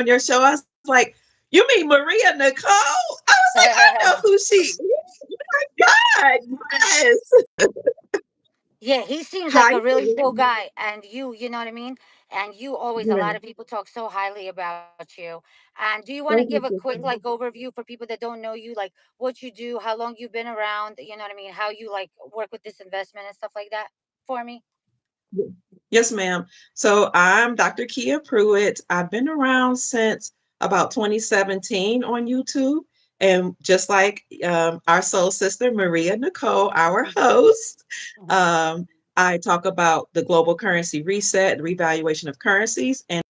on your show. I was like, "You mean Maria Nicole?" I was like, "I know who she is." Oh my God, yes. Yeah, he seems like Hi, a really cool Sam. guy, and you know what I mean? And you always, a lot Yeah. of people talk so highly about you. And do you want to Thank give a you, quick sister. like overview for people that don't know you, like what you do, how long you've been around, you know what I mean? How you like work with this investment and stuff like that for me? Yeah. Yes, ma'am. So I'm Dr. Kia Pruitt. I've been around since about 2017 on YouTube. And just like our soul sister, Maria Nicole, our host, Mhm. um, I talk about the global currency reset, the revaluation of currencies, and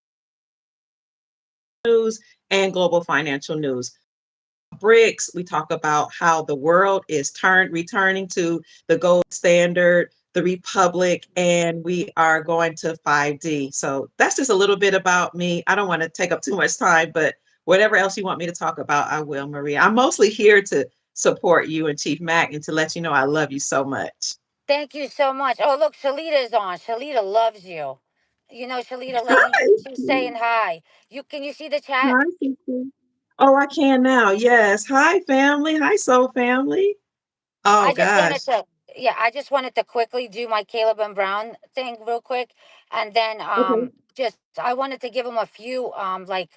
news and global financial news. BRICS, we talk about how the world is returning to the gold standard, the republic, and we are going to 5D. So that's just a little bit about me. I don't want to take up too much time, but whatever else you want me to talk about, I will, Maria. I'm mostly here to support you and Chief Mack and to let you know I love you so much. Thank you so much. Oh, look, Shalita's on. Shalita loves you. You know, Shalita Lane, Hi. she's saying hi. You can you see the chat? Hi, sister. Oh, I can now. Yes. Hi, family. Hi, soul family. Oh, I just wanted gosh. to, yeah, I just wanted to quickly do my Caleb and Brown thing real quick, and then Okay. just I wanted to give him a few like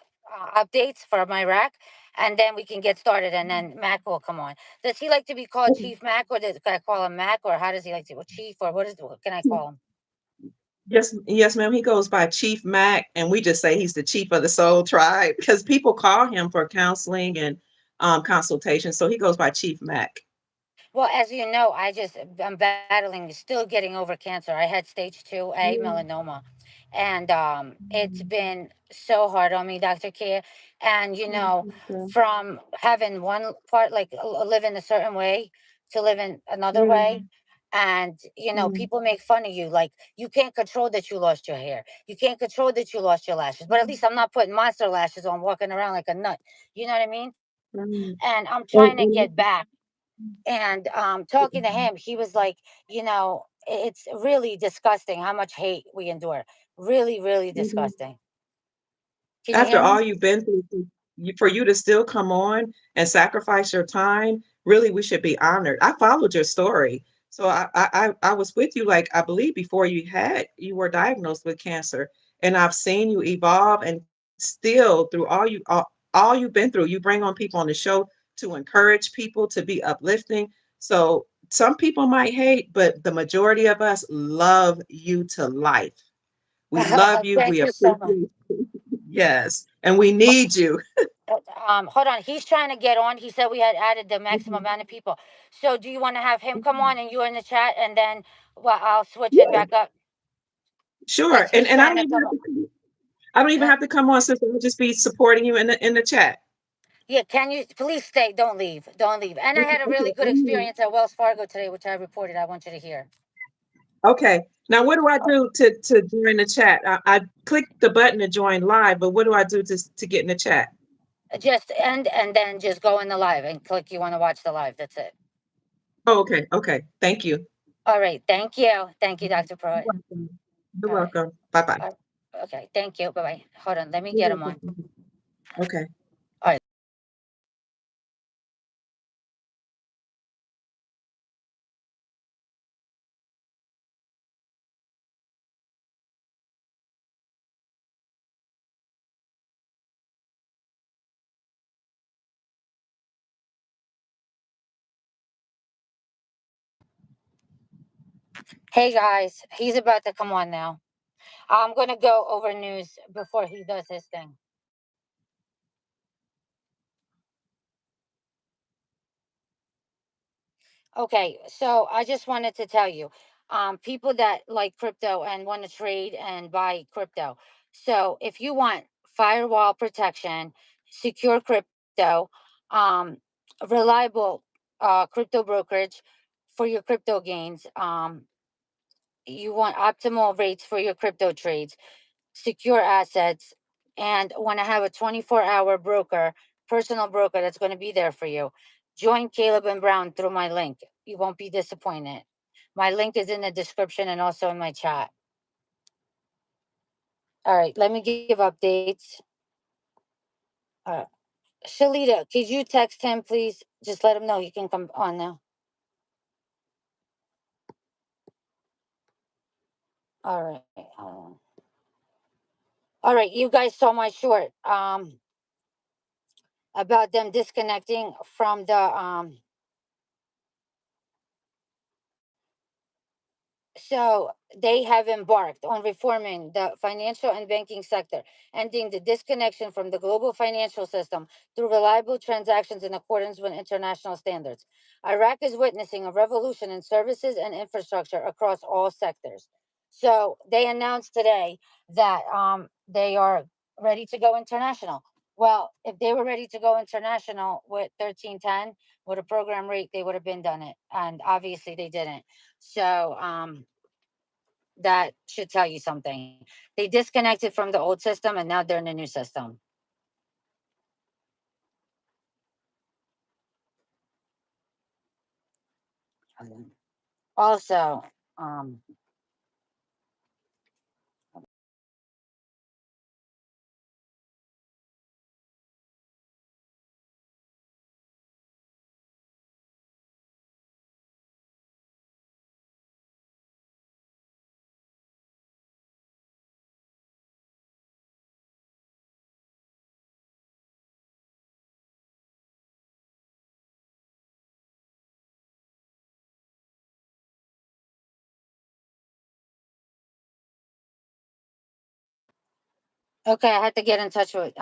updates for my rack, and then we can get started, and then Mac will come on. Does he like to be called Okay. Chief Mac, or can I call him Mac, or how does he like to? Well, Chief, or what can I call him? Yes, yes, ma'am. He goes by Chief Mack, and we just say he's the chief of the soul tribe because people call him for counseling and consultation. So he goes by Chief Mack. Well, as you know, I'm battling, still getting over cancer. I had stage 2A Yeah. melanoma, and it's been so hard on me, Dr. Kia. And Oh, sister. from having one part like living a certain way to living another Yeah. way. And Yeah. people make fun of you, like you can't control that you lost your hair, you can't control that you lost your lashes, but at least I'm not putting monster lashes on walking around like a nut. You know what I mean? Right. And I'm trying to get And back. And talking to him, he was like, it's really disgusting how much hate we endure. Really, really mhm. disgusting. Can you After hear me? all you've been through, for you to still come on and sacrifice your time, really, we should be honored. I followed your story, so I was with you, like I believe before you were diagnosed with cancer, and I've seen you evolve, and still through all you've been through, you bring on people on the show to encourage people to be uplifting. So some people might hate, but the majority of us love you to life. We love you. Thank We you so much. appreciate. Yes, and we need you. Hold on. He's trying to get on. He said we had added the maximum amount of people. So do you want to have him come on and you're in the chat, and then well, I'll switch it Yeah, back up because sure. And he's I trying don't to even come have on. to I don't even Uh, have to come on, sister. I'll just be supporting you in the chat. yeah, can you please stay? Don't leave. Don't leave. And I Okay, had a okay. really good experience at Wells Fargo today, which I reported. I want you to hear. Okay. Now what do I do to join the chat? I clicked the button to join live, but what do I do to get in the chat? Just end and then just go in the live and click you want to watch the live. That's it. Oh, okay, okay. Thank you. All right. Thank you. Thank you, Dr. You're Pruitt. welcome. You're All right. welcome. Bye bye. Uh, okay. Thank you. Bye bye. Hold on. Let me You're get him on. welcome. Okay. All right. Hey, guys. He's about to come on now. I'm going to go over news before he does his thing. Okay, so I just wanted to tell you, people that like crypto and want to trade and buy crypto. So if you want firewall protection, secure crypto, um, reliable crypto brokerage for your crypto gains, you want optimal rates for your crypto trades, secure assets, and want to have a 24-hour broker, personal broker that's going to be there for you, join Caleb and Brown through my link. You won't be disappointed. My link is in the description and also in my chat. All right, let me give updates. Uh, Shalita, could you text him, please? Just let him know he can come on now. All right. All right, you guys saw my short about them disconnecting from the So they have embarked on reforming the financial and banking sector, ending the disconnection from the global financial system through reliable transactions in accordance with international standards. Iraq is witnessing a revolution in services and infrastructure across all sectors. So they announced today that they are ready to go international. Well, if they were ready to go international with 1310 with a program rate, they would have been done it, and obviously they didn't. So that should tell you something. They disconnected from the old system and now they're in the new system. Also, um, okay, I had to get in touch with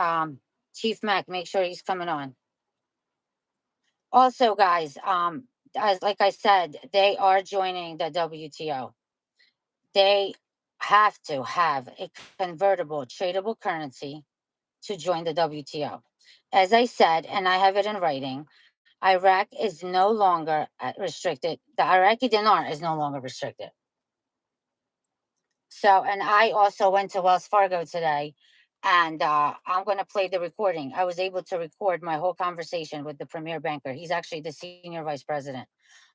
Chief Mack, make sure he's coming on. Also, guys, as like I said, they are joining the WTO. They have to have a convertible tradable currency to join the WTO. As I said, and I have it in writing, Iraq is no longer restricted. The Iraqi dinar is no longer restricted. So, and I also went to Wells Fargo today, and I'm going to play the recording. I was able to record my whole conversation with the premier banker. He's actually the senior vice president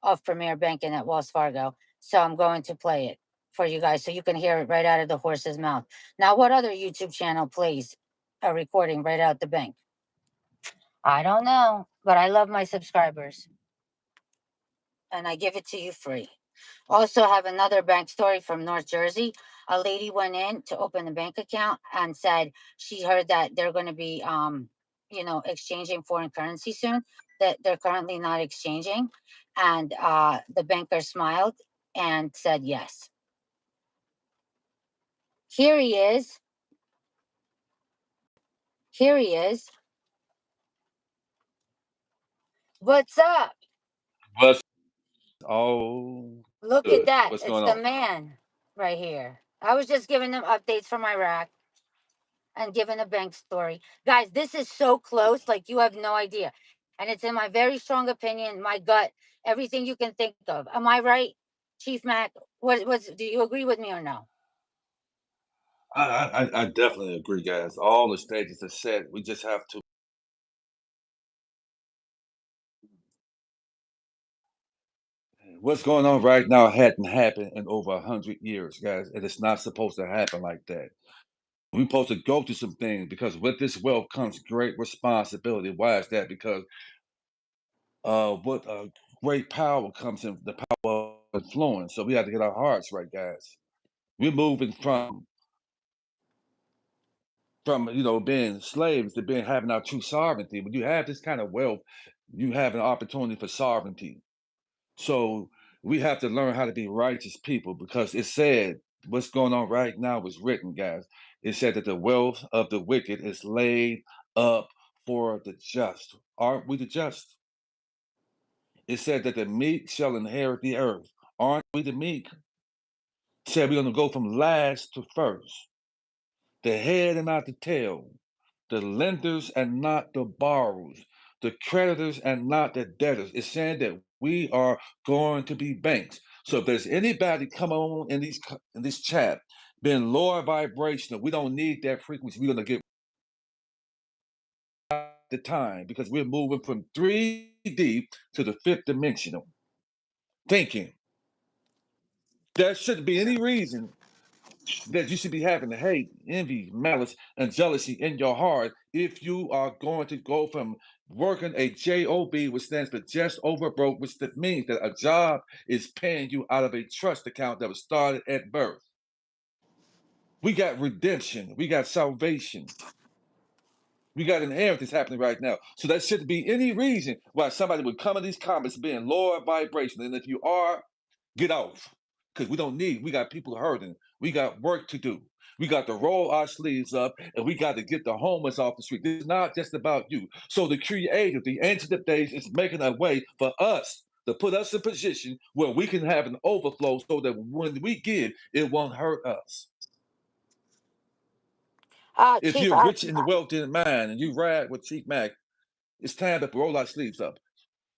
of premier banking at Wells Fargo. So I'm going to play it for you guys so you can hear it right out of the horse's mouth. Now, what other YouTube channel plays a recording right out the bank? I don't know, but I love my subscribers and I give it to you free. Also have another bank story from North Jersey. A lady went in to open a bank account and said she heard that they're going to be exchanging foreign currency soon, that they're currently not exchanging, and the banker smiled and said yes. Here he is. Here he is. What's up? What's all Look at good? that. What's It's going the on? man right here. I was just giving them updates from Iraq and given a bank story. Guys, this is so close, like you have no idea. And it's in my very strong opinion, my gut, everything you can think of. Am I right, Chief Mack? What's do you agree with me or no? I definitely agree, guys. All the stages are set. We just have to. What's going on right now hadn't happened in over 100 years, guys, and it's not supposed to happen like that. We're supposed to go through some things because with this wealth comes great responsibility. Why is that? Because what great power comes in the power of influence. So we have to get our hearts right, guys. We're moving from being slaves to being having our true sovereignty. When you have this kind of wealth, you have an opportunity for sovereignty. So we have to learn how to be righteous people because it said what's going on right now was written, guys. It said that the wealth of the wicked is laid up for the just. Aren't we the just? It said that the meek shall inherit the earth. Aren't we the meek? It said we're going to go from last to first, the head and not the tail, the lenders and not the borrowers, the creditors and not the debtors. It's saying that we are going to be banks. So if there's anybody come on in this chat being lower vibrational, we don't need that frequency. We're going to get the time because we're moving from 3D to the fifth dimensional thinking. There shouldn't be any reason that you should be having hate, envy, malice, and jealousy in your heart if you are going to go from working a job, which stands for just over broke, which that means that a job is paying you out of a trust account that was started at birth. We got redemption, we got salvation, we got inheritance happening right now. So that shouldn't be any reason why somebody would come in these comments being lower vibration. And if you are, get off. Because we got people hurting. We got work to do. We got to roll our sleeves up and we got to get the homeless off the street. This is not just about you. So the creator, the ancient of days, is making a way for us to put us in position where we can have an overflow so that when we give, it won't hurt us. If Chief, you're rich in the wealthy in mind and you ride with Chief Mack, it's time to roll our sleeves up.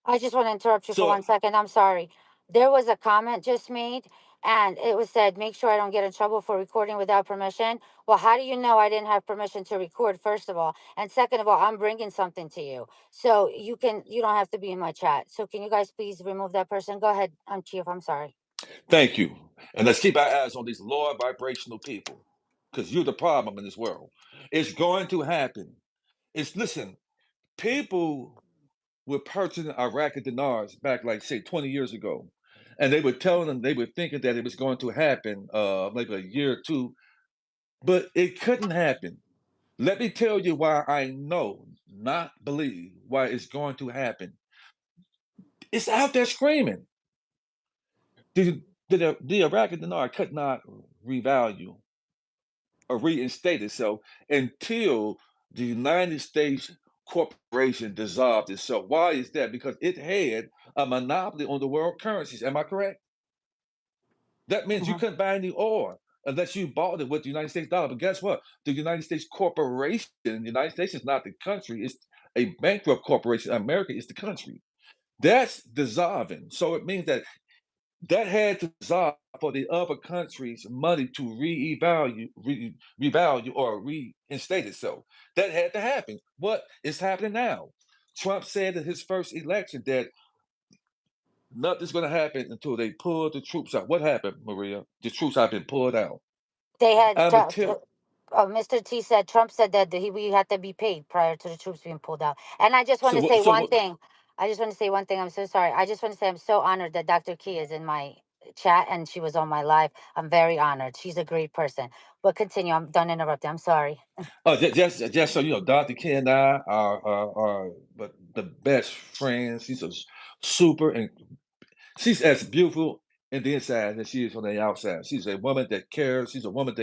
I just want to interrupt you for So 1 second. I'm sorry. There was a comment just made, and it was said, make sure I don't get in trouble for recording without permission. Well, how do you know I didn't have permission to record, first of all? And second of all, I'm bringing something to you. So you don't have to be in my chat. So can you guys please remove that person? Go ahead, Chief. I'm sorry. thank you. And let's keep our eyes on these lower vibrational people. Because you're the problem in this world. It's going to happen. It's listen, people were purchasing Iraqi dinars back like say 20 years ago. And they were telling them they were thinking that it was going to happen maybe a year or two, but it couldn't happen. Let me tell you why I know, not believe, why it's going to happen. It's out there screaming. The Iraqi dinar could not revalue or reinstate itself until the United States corporation dissolved itself. Why is that? Because it had a monopoly on the world currencies. Am I correct? That means you Mhm. couldn't buy any oil unless you bought it with the United States dollar. But guess what? The United States corporation, the United States is not the country, it's a bankrupt corporation. America is the country. That's dissolving. So it means that had to dissolve for the other countries' money to revalue or reinstate itself. That had to happen. What is happening now? Trump said in his first election that nothing's going to happen until they pull the troops out. What happened, Maria? The troops have been pulled out. They had, I'm until Mr. T said, Trump said that we had to be paid prior to the troops being pulled out. And I just want so to what? say So one what? thing. I just want to say one thing. I'm so sorry. I just want to say I'm so honored that Dr. Key is in my chat and she was on my live. I'm very honored. She's a great person. But continue. I'm done interrupting. I'm sorry. Oh, just so you know, Dr. Ken and I are but the best friends. She's a super and she's as beautiful in the inside as she is on the outside. She's a woman that cares. She's a woman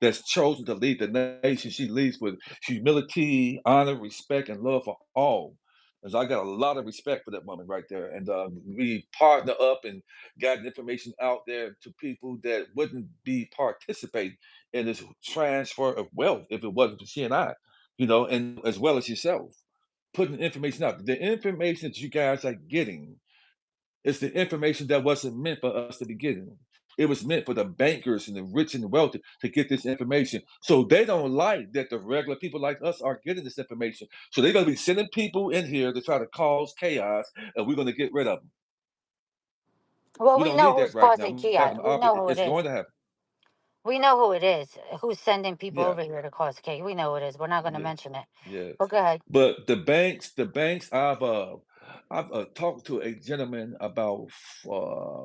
that's chosen to lead the nation. She leads with humility, honor, respect, and love for all. And so I got a lot of respect for that woman right there. And we partner up and got information out there to people that wouldn't be participating in this transfer of wealth if it wasn't for she and I, and as well as yourself, putting information out. The information that you guys are getting, it's the information that wasn't meant for us to be getting. It was meant for the bankers and the rich and the wealthy to get this information. So they don't like that the regular people like us are getting this information. So they're going to be sending people in here to try to cause chaos, and we're going to get rid of them. Well, We we don't know need who's that right now. causing We have chaos. an We know who it it's is. going to happen. We know who it is. Who's sending people Yeah, over here to cause chaos. We know who it is. We're not going to yes, mention it. yes. But go ahead. But the banks, I've talked to a gentleman uh,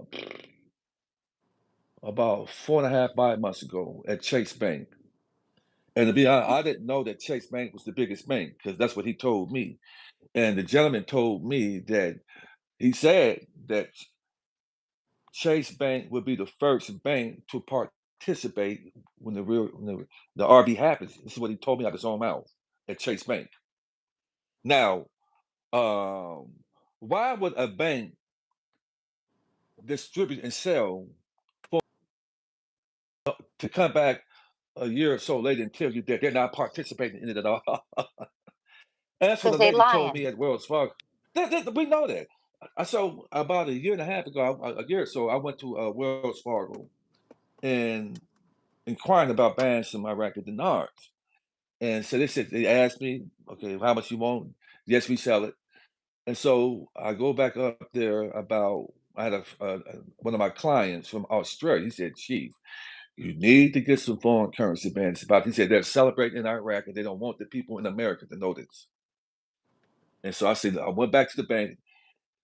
about 4.5, 5 months ago at Chase Bank. And to be honest, I didn't know that Chase Bank was the biggest bank because that's what he told me. And the gentleman told me that he said that Chase Bank would be the first bank to participate when the RB happens. This is what he told me out of his own mouth at Chase Bank. Now, um, why would a bank distribute and sell to come back a year or so later and tell you that they're not participating in it at all? And that's what Because the they lady told lying. me at Wells Fargo. We know that. So about a year and a half ago, a year or so, I went to Wells Fargo and inquiring about buying some Iraqi dinars. And so they asked me, okay, how much you want? Yes, we sell it. And so I go back up there about, I had one of my clients from Australia. He said, Chief, You need to get some foreign currency, man. It's about, he said they're celebrating in Iraq and they don't want the people in America to know this. And so I said, I went back to the bank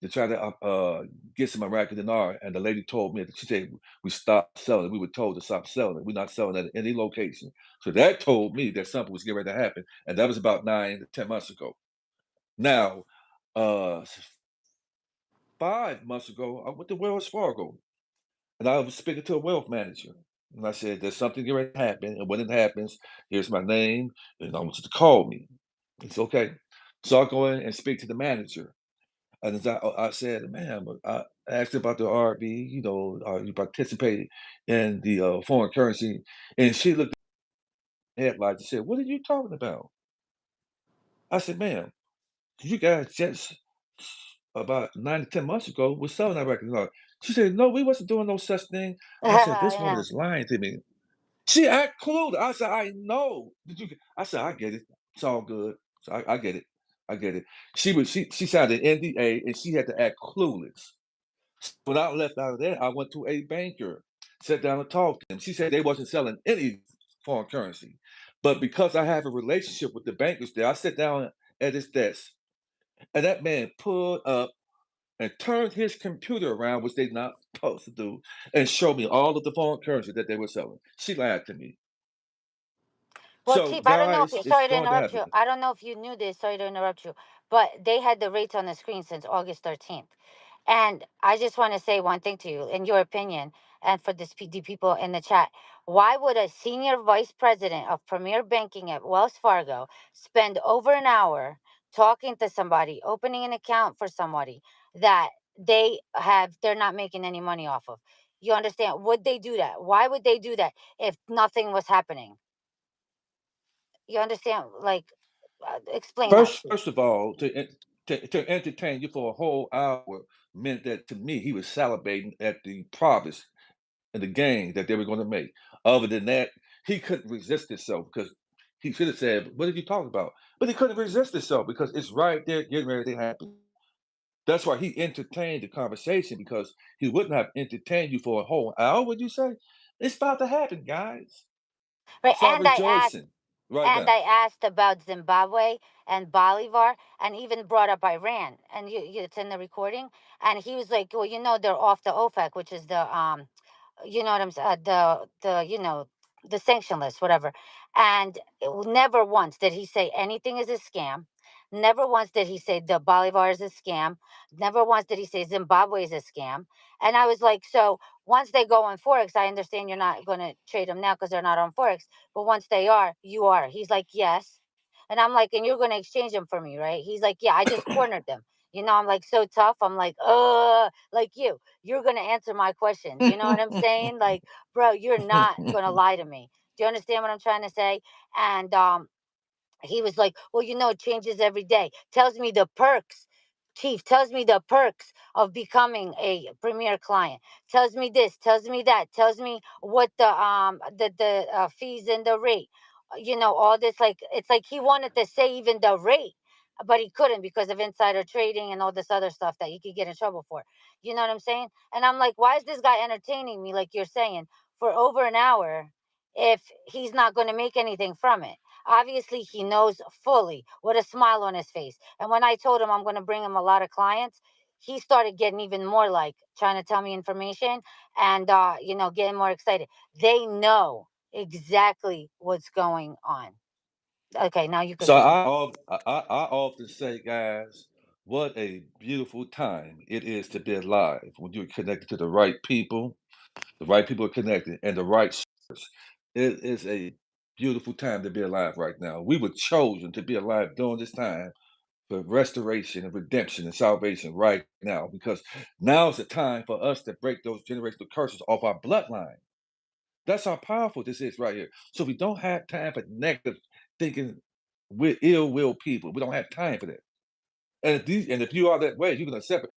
to try to get some Iraqi dinar, and the lady told me that she said we stopped selling. We were told to stop selling it. We're not selling at any location. So that told me that something was getting ready to happen, and that was about 9 to 10 months ago. Now, 5 months ago, I went to Wells Fargo, and I was speaking to a wealth manager, and I said, "There's something getting ready to happen, and when it happens, here's my name, and I want you to call me." It's okay. So I go in and speak to the manager. And as I said, "Man," but I asked about the RB, you participated in the, foreign currency? And she looked at the headlights and said, "What are you talking about?" I said, "Ma'am, you guys just about 9 to 10 months ago was selling that record." No. She said, "No, we wasn't doing no such thing." I said, "This I woman know. is lying to me." She act clueless. I said, "I know." Did you I said, "I get it. It's all good." So I get it. I get it. She signed an NDA and she had to act clueless. When I left out of there, I went to a banker, sat down and talked to them. She said they wasn't selling any foreign currency. But because I have a relationship with the bankers there, I sat down at his desk, and that man pulled up and turned his computer around, which they not supposed to do, and showed me all of the foreign currency that they were selling. She lied to me. Well, So, Chief, I don't know if guys, you, it's sorry to starting to interrupt happen. you. I don't know if you knew this, sorry to interrupt you, but they had the rates on the screen since August 13th. And I just want to say one thing to you, in your opinion, and for the people in the chat. Why would a senior vice president of Premier Banking at Wells Fargo spend over an hour talking to somebody, opening an account for somebody that they're not making any money off of? You understand? Would they do that? Why would they do that if nothing was happening? You understand? Like, explain that, First, please. first of all, to entertain you for a whole hour meant that to me he was salivating at the profits and the gain that they were going to make. Other than that, he couldn't resist himself because he should have said, "What are you talking about?" But he couldn't resist himself because it's right there getting ready to happen. That's why he entertained the conversation because he wouldn't have entertained you for a whole hour. Would you say? It's about to happen, guys. Right. Start rejoicing right And now. I asked about Zimbabwe and Bolivar, and even brought up Iran. And it's in the recording. And he was like, "Well, they're off the OFAC, which is you know what I'm saying, the sanction list, whatever." And never once did he say anything is a scam. Never once did he say the Bolivar is a scam. Never once did he say Zimbabwe is a scam. And I was like, so once they go on Forex, I understand you're not going to trade them now because they're not on Forex. But once they are, you are. He's like, yes. And I'm like, and you're going to exchange them for me, right? He's like, yeah, I just cornered them. I'm like so tough. I'm like you're going to answer my questions. You know what I'm saying? Like, bro, you're not going to lie to me. Do you understand what I'm trying to say? And he was like, well, it changes every day. Tells me the perks. Chief tells me the perks of becoming a premier client. Tells me this, tells me that, tells me what the fees and the rate. All this, like, it's like he wanted to say even the rate, but he couldn't because of insider trading and all this other stuff that he could get in trouble for. You know what I'm saying? And I'm like, why is this guy entertaining me, like you're saying, for over an hour if he's not going to make anything from it? Obviously, he knows fully, with a smile on his face. And when I told him I'm going to bring him a lot of clients, he started getting even more, like, trying to tell me information and, getting more excited. They know exactly what's going on. Okay, now you could So continue. I often say, guys, what a beautiful time it is to be alive when you're connected to the right people are connected, and the right source. It is a beautiful time to be alive right now. We were chosen to be alive during this time for restoration and redemption and salvation right now, because now is the time for us to break those generational curses off our bloodline. That's how powerful this is right here. So we don't have time for negative thinking with ill will people. We don't have time for that. And if you are that way, you're gonna separate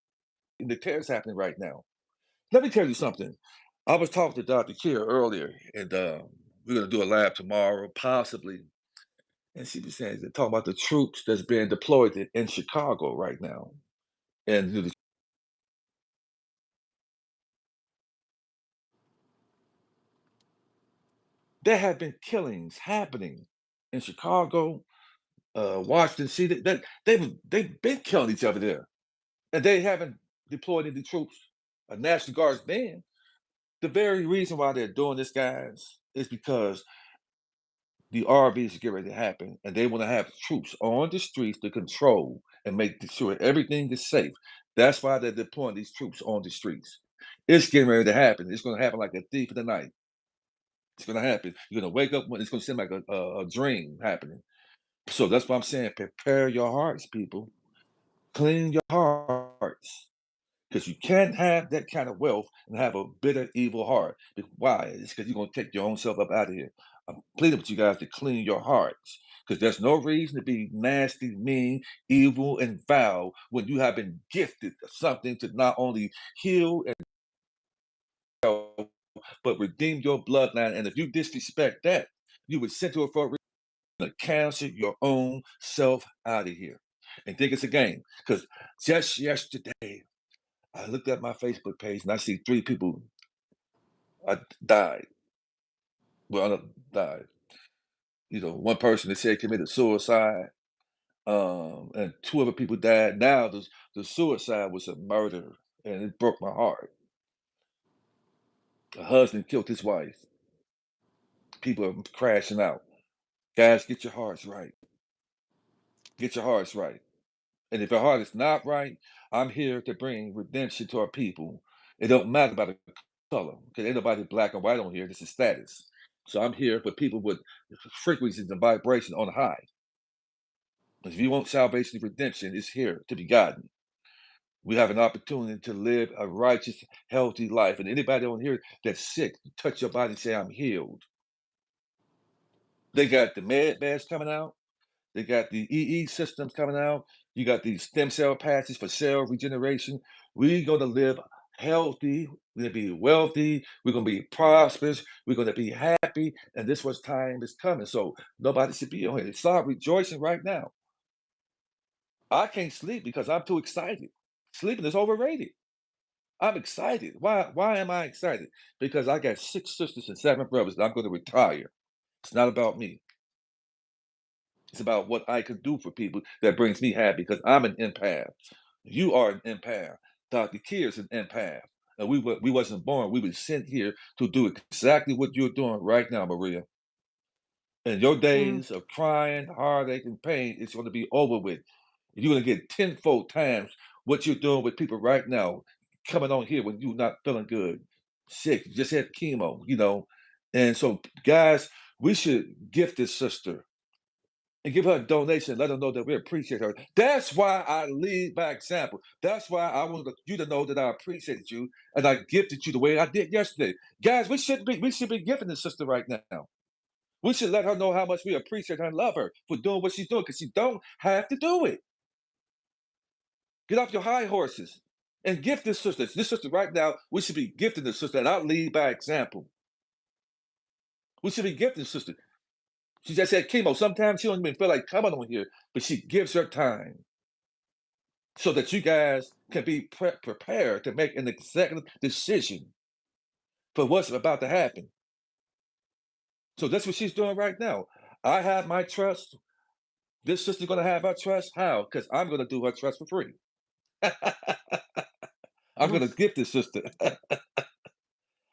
the tears happening right now. Let me tell you something. I was talking to Dr. Kier earlier, and we're gonna do a lab tomorrow, possibly. And she was saying, talking about the troops that's being deployed in Chicago right now. And There have been killings happening in Chicago, Washington, D.C. They've been killing each other there, and they haven't deployed any troops, National Guards been. The very reason why they're doing this, guys, is because the RVs get ready to happen, and they want to have troops on the streets to control and make sure everything is safe. That's why they're deploying these troops on the streets. It's getting ready to happen. It's going to happen like a thief in the night. It's going to happen. You're going to wake up when it's going to seem like a dream happening. So that's why I'm saying prepare your hearts, people. Clean your hearts. Because you can't have that kind of wealth and have a bitter, evil heart. Why? It's because you're going to take your own self up out of here. I'm pleading with you guys to clean your hearts. Because there's no reason to be nasty, mean, evil, and foul when you have been gifted something to not only heal and help, but redeem your bloodline. And if you disrespect that, you would send to it for a reason to cancel your own self out of here. And think it's a game. Because just yesterday, I looked at my Facebook page and I see 3 people died. Well, died. One person they said committed suicide, and 2 other people died. Now the suicide was a murder, and it broke my heart. A husband killed his wife. People are crashing out. Guys, get your hearts right. Get your hearts right. And if your heart is not right, I'm here to bring redemption to our people. It don't matter about the color, because ain't nobody black and white on here. This is status. So I'm here for people with frequencies and vibration on high. If you want salvation and redemption, it's here to be gotten. We have an opportunity to live a righteous, healthy life. And anybody on here that's sick, touch your body and say, I'm healed. They got the med beds coming out. They got the EE systems coming out. You got these stem cell patches for cell regeneration. We're going to live healthy. We're going to be wealthy. We're going to be prosperous. We're going to be happy. And this was time is coming. So nobody should be on here. Start rejoicing right now. I can't sleep because I'm too excited. Sleeping is overrated. I'm excited. Why am I excited? Because I got 6 sisters and 7 brothers that I'm going to retire. It's not about me. It's about what I can do for people that brings me happy because I'm an empath. You are an empath. Dr. Kier's an empath. And we wasn't born. We were sent here to do exactly what you're doing right now, Maria. And your Mm. days of crying, heartache, and pain is going to be over with. You're going to get tenfold times what you're doing with people right now, coming on here when you're not feeling good, sick, just had chemo. And so, guys, we should gift this sister and give her a donation, let her know that we appreciate her. That's why I lead by example. That's why I want you to know that I appreciated you and I gifted you the way I did yesterday. Guys, we should be gifting this sister right now. We should let her know how much we appreciate her and love her for doing what she's doing because she don't have to do it. Get off your high horses and gift this sister. This sister right now, we should be gifting this sister, and I'll lead by example. We should be gifting this sister. She just had chemo. Sometimes she don't even feel like coming on here, but she gives her time so that you guys can be prepared to make an executive decision for what's about to happen. So that's what she's doing right now. I have my trust. This sister's going to have her trust. How? Because I'm going to do her trust for free. I'm Mm. going to gift this sister.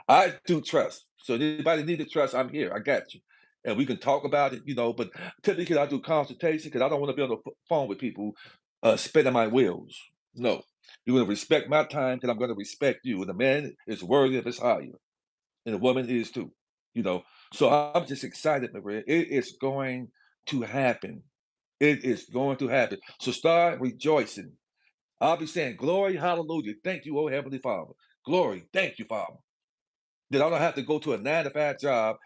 I do trust. So anybody need to trust, I'm here. I got you. And we can talk about it. But typically I do consultation because I don't want to be on the phone with people spinning my wheels. No. You're going to respect my time because I'm going to respect you. And the man is worthy of his hire. And the woman is too. You know. So I'm just excited, Maria. It is going to happen. It is going to happen. So start rejoicing. I'll be saying, glory, hallelujah. Thank you, oh Heavenly Father. Glory, thank you, Father. That I don't have to go to a 9 to 5 job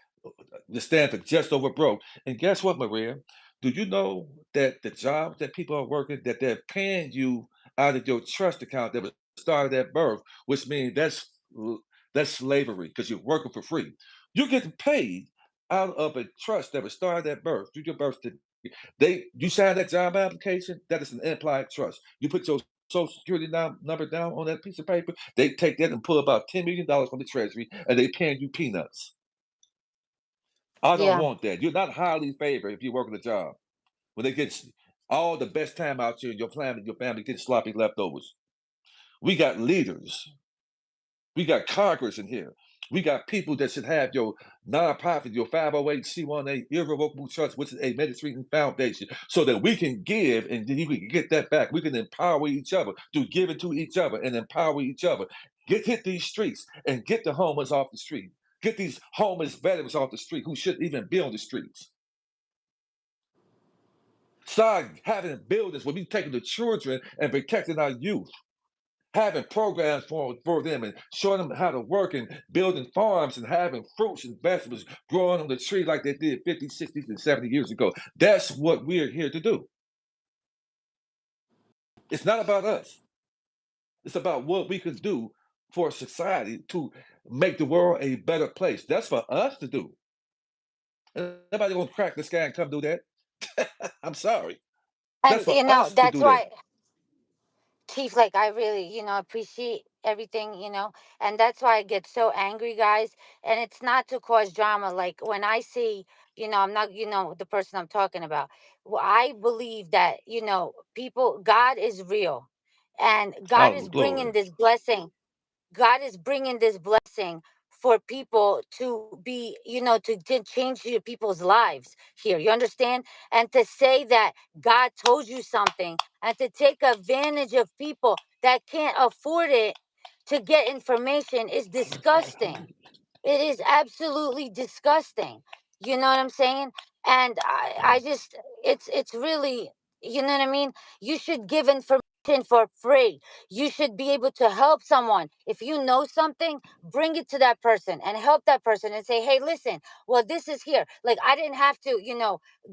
to stand for just over broke. And guess what, Maria? Do you know that the jobs that people are working, that they're paying you out of your trust account that was started at birth, which means that's slavery because you're working for free. You're getting paid out of a trust that was started at birth through your birth certificate. You sign that job application, that is an implied trust. You put your social security number down on that piece of paper, they take that and pull about $10 million from the treasury and they paying you peanuts. I don't Yeah. want that. You're not highly favored if you work at a job. When they get all the best time out here, your family gets sloppy leftovers. We got leaders. We got Congress in here. We got people that should have your nonprofit, your 508c1a irrevocable trust, which is a Mediterranean foundation, so that we can give and then you can get that back. We can empower each other to give it to each other and empower each other. Hit these streets and get the homeless off the street. Get these homeless veterans off the street who shouldn't even be on the streets. Start having buildings where we taking the children and protecting our youth, having programs for them and showing them how to work and building farms and having fruits and vegetables growing on the tree like they did 50, 60, and 70 years ago. That's what we're here to do. It's not about us. It's about what we can do for society to make the world a better place. That's for us to do. Nobody gonna crack the sky and come do that. I'm sorry. That's And for us to that's do that. why, Chief, like I really, appreciate everything, and that's why I get so angry, guys. And it's not to cause drama. Like when I see, I'm not, the person I'm talking about. Well, I believe that, people, God is real, and God Oh, is bringing glory. this blessing. God is bringing this blessing for people to be, to change your people's lives here. You understand? And to say that God told you something and to take advantage of people that can't afford it to get information is disgusting. It is absolutely disgusting. You know what I'm saying? And I just, it's really, you know what I mean? You should give information for free. You should be able to help someone. If you know something, bring it to that person and help that person and say, hey, listen, well, this is here. Like, I didn't have to,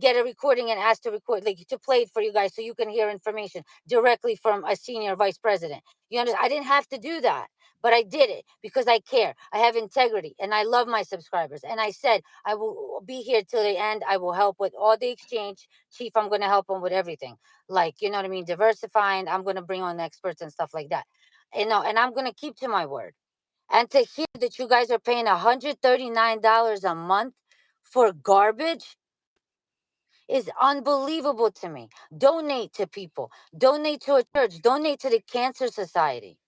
get a recording and ask to record, like, to play it for you guys so you can hear information directly from a senior vice president. You understand? I didn't have to do that. But I did it because I care. I have integrity and I love my subscribers. And I said, I will be here till the end. I will help with all the exchange. Chief, I'm going to help them with everything. Like, you know what I mean? Diversifying. I'm going to bring on experts and stuff like that. And I'm going to keep to my word. And to hear that you guys are paying $139 a month for garbage is unbelievable to me. Donate to people, donate to a church, donate to the Cancer Society,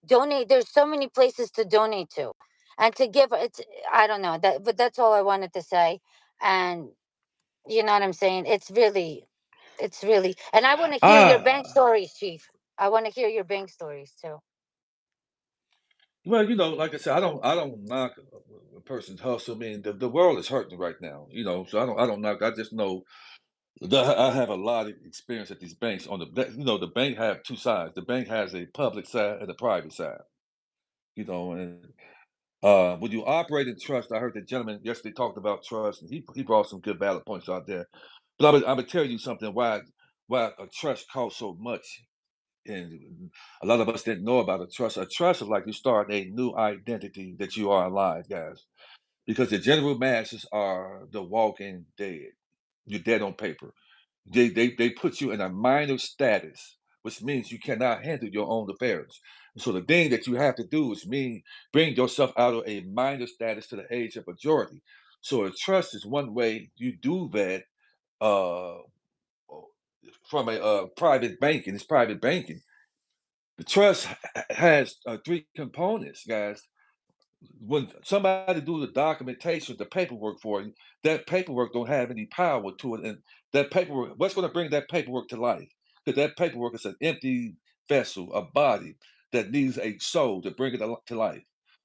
donate. There's so many places to donate to and to give. It's, I don't know that, but that's all I wanted to say. And you know what I'm saying? It's really, and I want to hear your bank Ah, stories, Chief. I want to hear your bank stories too. well, like I said, I don't knock a person's hustle. I mean, the world is hurting right now, so I don't knock. I just know that I have a lot of experience at these banks. The bank have two sides. The bank has a public side and a private side. And when you operate in trust, I heard the gentleman yesterday talked about trust, and he brought some good valid points out there. But I'm gonna tell you something why a trust costs so much, and a lot of us didn't know about a trust. A trust is like you start a new identity that you are alive, guys. Because the general masses are the walking dead. You're dead on paper. They put you in a minor status, which means you cannot handle your own affairs. So the thing that you have to do is bring yourself out of a minor status to the age of majority. So a trust is one way you do that uh, from a private banking. It's private banking. The trust has three components, guys. When somebody do the documentation, the paperwork for you, that paperwork don't have any power to it. And that paperwork, what's going to bring that paperwork to life? Because that paperwork is an empty vessel, a body that needs a soul to bring it to life.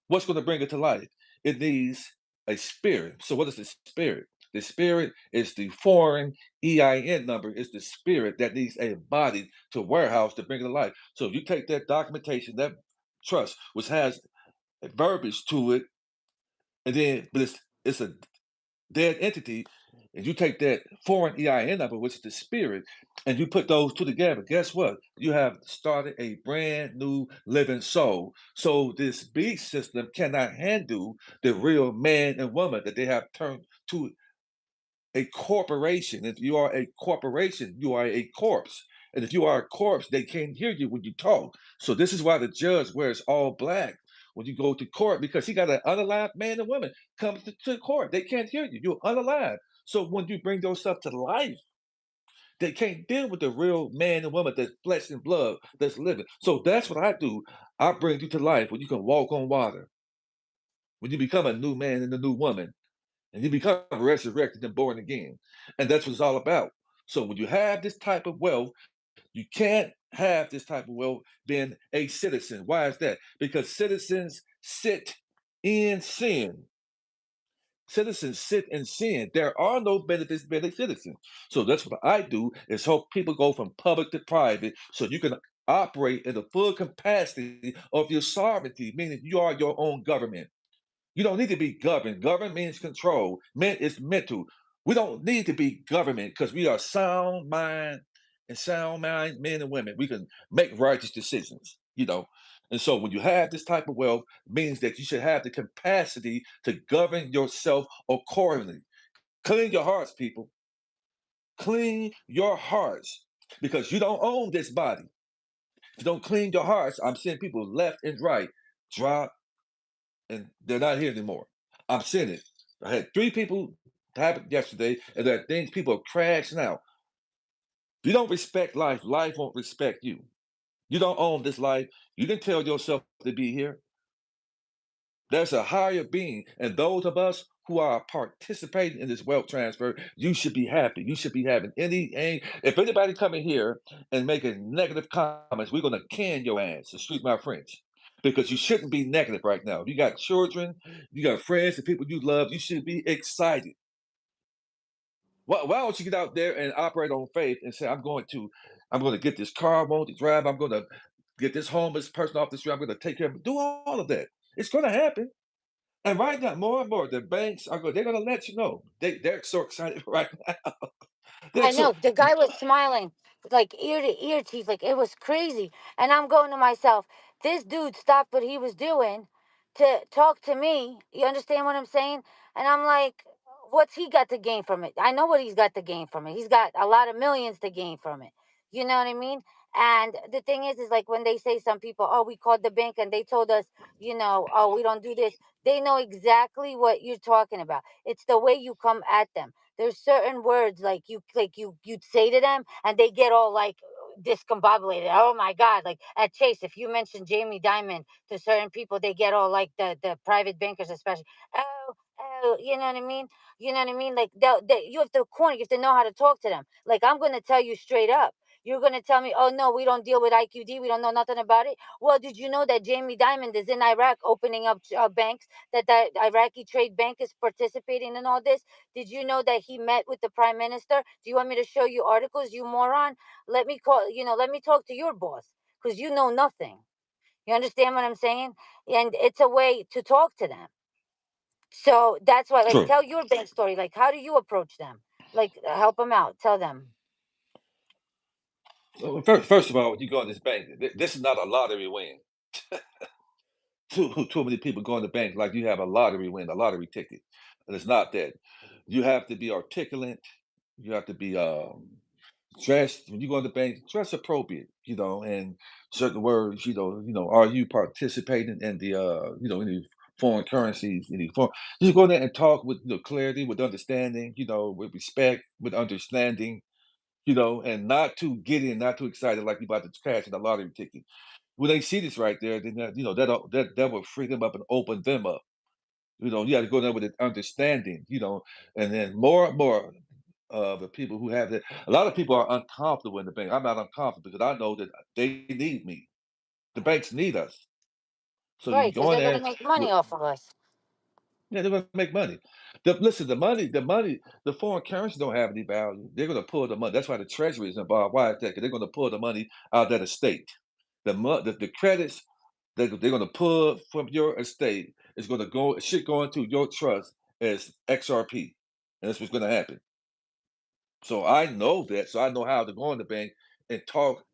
What's going to bring it to life? It needs a spirit. So what is the spirit? The spirit is the foreign EIN number, is the spirit that needs a body to warehouse to bring it to life. So if you take that documentation, that trust, which has verbiage to it, and then but it's a dead entity, and you take that foreign EIN number, which is the spirit, and you put those two together. Guess what? You have started a brand new living soul. So this beast system cannot handle the real man and woman that they have turned to a corporation. If you are a corporation, you are a corpse. And if you are a corpse, they can't hear you when you talk. So this is why the judge wears all black when you go to court because he got an unalived man and woman comes to court. They can't hear you. You're unalive. So when you bring yourself to life, they can't deal with the real man and woman that's flesh and blood that's living. So that's what I do. I bring you to life when you can walk on water, when you become a new man and a new woman, and you become resurrected and born again. And that's what it's all about. So when you have this type of wealth, you can't have this type of wealth being a citizen. Why is that? Because citizens sit in sin. Citizens sit in sin. There are no benefits being a citizen. So that's what I do is help people go from public to private so you can operate in the full capacity of your sovereignty, meaning you are your own government. You don't need to be governed. Government means control. Men is mental. We don't need to be government because we are sound mind men and women. We can make righteous decisions, you know. And so when you have this type of wealth, means that you should have the capacity to govern yourself accordingly. Clean your hearts, people. Clean your hearts because you don't own this body. If you don't clean your hearts, I'm seeing people left and right drop and they're not here anymore. I'm seeing it. I had 3 people happen yesterday, and there are things people are crashing out. If you don't respect life, life won't respect you. You don't own this life. You didn't tell yourself to be here. There's a higher being, and those of us who are participating in this wealth transfer, you should be happy. You should be having if anybody coming here and making negative comments, we're gonna can your ass, excuse my French. Because you shouldn't be negative right now. You got children, you got friends and people you love, you should be excited. Why don't you get out there and operate on faith and say, I'm going to get this car I want to drive, I'm going to get this homeless person off the street, I'm going to take care of it. Do all of that. It's going to happen. And right now, more and more, the banks are going. They're going to let you know. They're so excited right now. They're I so. know the guy was smiling like ear to ear, Chief. Like it was crazy. And I'm going to myself, this dude stopped what he was doing to talk to me. You understand what I'm saying? And I'm like, what's he got to gain from it? I know what he's got to gain from it. He's got a lot of millions to gain from it. You know what I mean? And the thing is like when they say some people, oh, we called the bank and they told us, oh, we don't do this. They know exactly what you're talking about. It's the way you come at them. There's certain words you'd say to them and they get all like discombobulated. Oh my God. Like at Chase, if you mention Jamie Dimon to certain people, they get all like the private bankers, especially. Oh, you know what I mean? You know what I mean? Like you have to corner, you have to know how to talk to them. Like I'm gonna tell you straight up. You're gonna tell me, oh no, we don't deal with IQD, we don't know nothing about it. Well, did you know that Jamie Dimon is in Iraq opening up banks, that Iraqi trade bank is participating in all this? Did you know that he met with the prime minister? Do you want me to show you articles, you moron? Let me talk to your boss because you know nothing. You understand what I'm saying? And it's a way to talk to them. So that's why, like, True. tell your bank story. Like, how do you approach them? Like, help them out. Tell them. Well, first of all, when you go in this bank, this is not a lottery win. Too many people go in the bank like you have a lottery win, a lottery ticket, and it's not that. You have to be articulate. You have to be dressed when you go to the bank, dress appropriate, and certain words, are you participating in the any foreign currencies, any foreign you go there and talk with clarity, with understanding, with respect, with understanding, and not too giddy and not too excited like you about to cash in a lottery ticket. When they see this right there, then that will free them up and open them up. You got to go there with an understanding, and then more and more of the people who have that. A lot of people are uncomfortable in the bank. I'm not uncomfortable because I know that they need me. The banks need us. So you Right, because go in they're going to there make money with, off of us. yeah, they're gonna make money. Listen, the money, the foreign currency don't have any value. They're gonna pull the money. That's why the treasury is involved. Why is that? 'Cause they're gonna pull the money out of that estate. The credits that they're gonna pull from your estate is gonna go it should go into your trust as XRP. And that's what's gonna happen. So I know that. So I know how to go in the bank and talk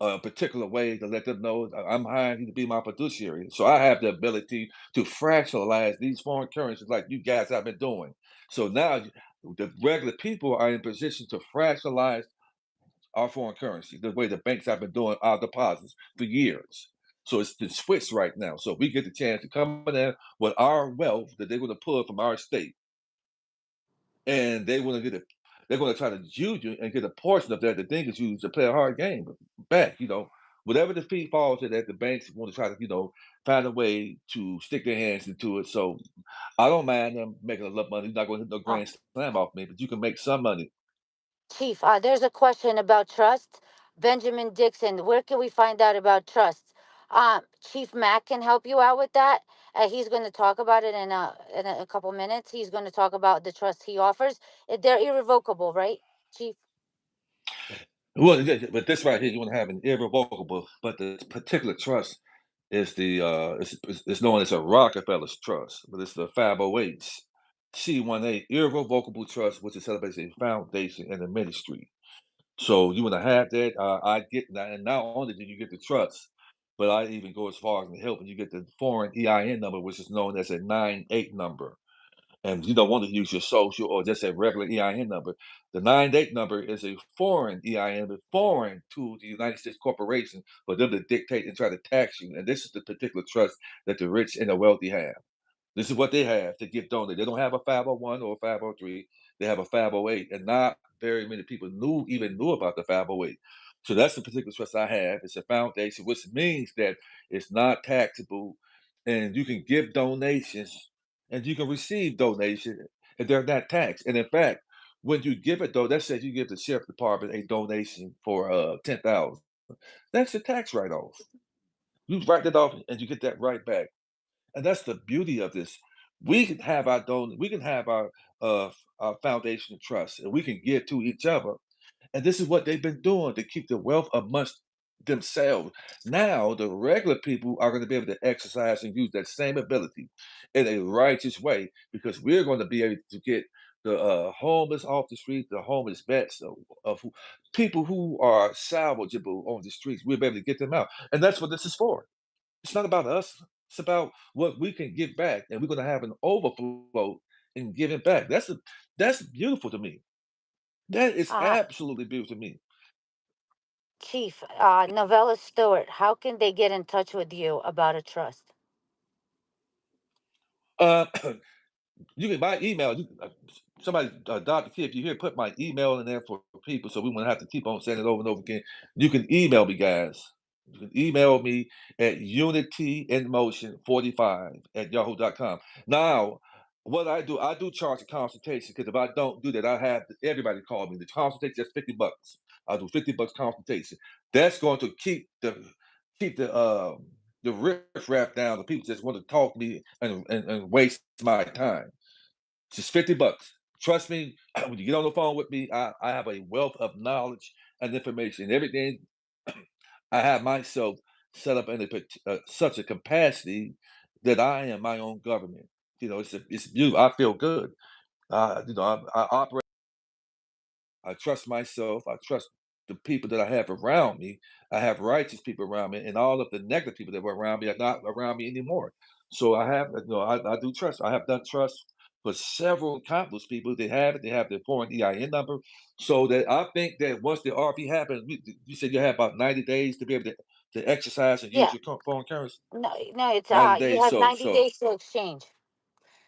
a particular way to let them know I'm hiring you to be my fiduciary. So I have the ability to fractionalize these foreign currencies like you guys have been doing. So now the regular people are in position to fractionalize our foreign currency the way the banks have been doing our deposits for years. So it's the switch right now. So we get the chance to come in there with our wealth that they're going to pull from our state, and they want to get it. They're going to try to juice you and get a portion of that. The thing is, you to play a hard game back. Whatever the fee falls to that, the banks want to try to find a way to stick their hands into it. So I don't mind them making a lot of money. You're not going to hit no Uh, grand slam off me, but you can make some money. Chief, there's a question about trust. Benjamin Dixon, where can we find out about trust? Chief Mack can help you out with that. He's going to talk about it in a couple minutes. He's going to talk about the trust he offers. They're irrevocable, right, Chief? Well, but this right here, you want to have an irrevocable, but the particular trust is it's known as a Rockefeller's trust, but it's the 508s. C18 irrevocable trust, which is celebrates a foundation and a ministry. So you want to have that. I get that, and not only do you get the trust, but I even go as far as to help, and you get the foreign EIN number, which is known as a 98 number. And you don't want to use your social or just a regular EIN number. The 98 number is a foreign EIN, but foreign to the United States corporation for them to dictate and try to tax you. And this is the particular trust that the rich and the wealthy have. This is what they have to give donated. They don't have a 501 or a 503. They have a 508, and not very many people even knew about the 508. So that's the particular trust I have. It's a foundation, which means that it's not taxable, and you can give donations, and you can receive donations, and they're not taxed. And in fact, when you give it though, that says you give the sheriff department a donation for 10,000. That's a tax write-off. You write that off, and you get that right back. And that's the beauty of this. We can have our foundation trust, and we can give to each other. And this is what they've been doing to keep the wealth amongst themselves. Now, the regular people are going to be able to exercise and use that same ability in a righteous way because we're going to be able to get the homeless off the street, the homeless vets, people who are salvageable on the streets. We'll be able to get them out. And that's what this is for. It's not about us. It's about what we can give back, and we're going to have an overflow in giving back. That's beautiful to me. That is Uh, absolutely beautiful to me. Chief, Novella Stewart, how can they get in touch with you about a trust? Uh, you can my email. Somebody, Dr. T, if you hear, put my email in there for people, so we won't have to keep on saying it over and over again. You can email me, guys. You can email me at unityinmotion45 at yahoo.com. Now, what I do charge a consultation because if I don't do that, I have everybody call me. The consultation is $50. I do $50 consultation. That's going to keep the riff raff down. The people just want to talk to me and waste my time. It's just $50. Trust me, when you get on the phone with me, I have a wealth of knowledge and information. Everything I have myself set up in such a capacity that I am my own government. It's beautiful. I feel good. I operate. I trust myself. I trust the people that I have around me. I have righteous people around me, and all of the negative people that were around me are not around me anymore. So I do trust. I have done trust for several countless people. They have it. They have their foreign EIN number. So that I think that once the RP happens, you said you have about 90 days to be able to exercise and use Yeah, your foreign currency. no, no, it's 90 you days. have So 90 so days to exchange.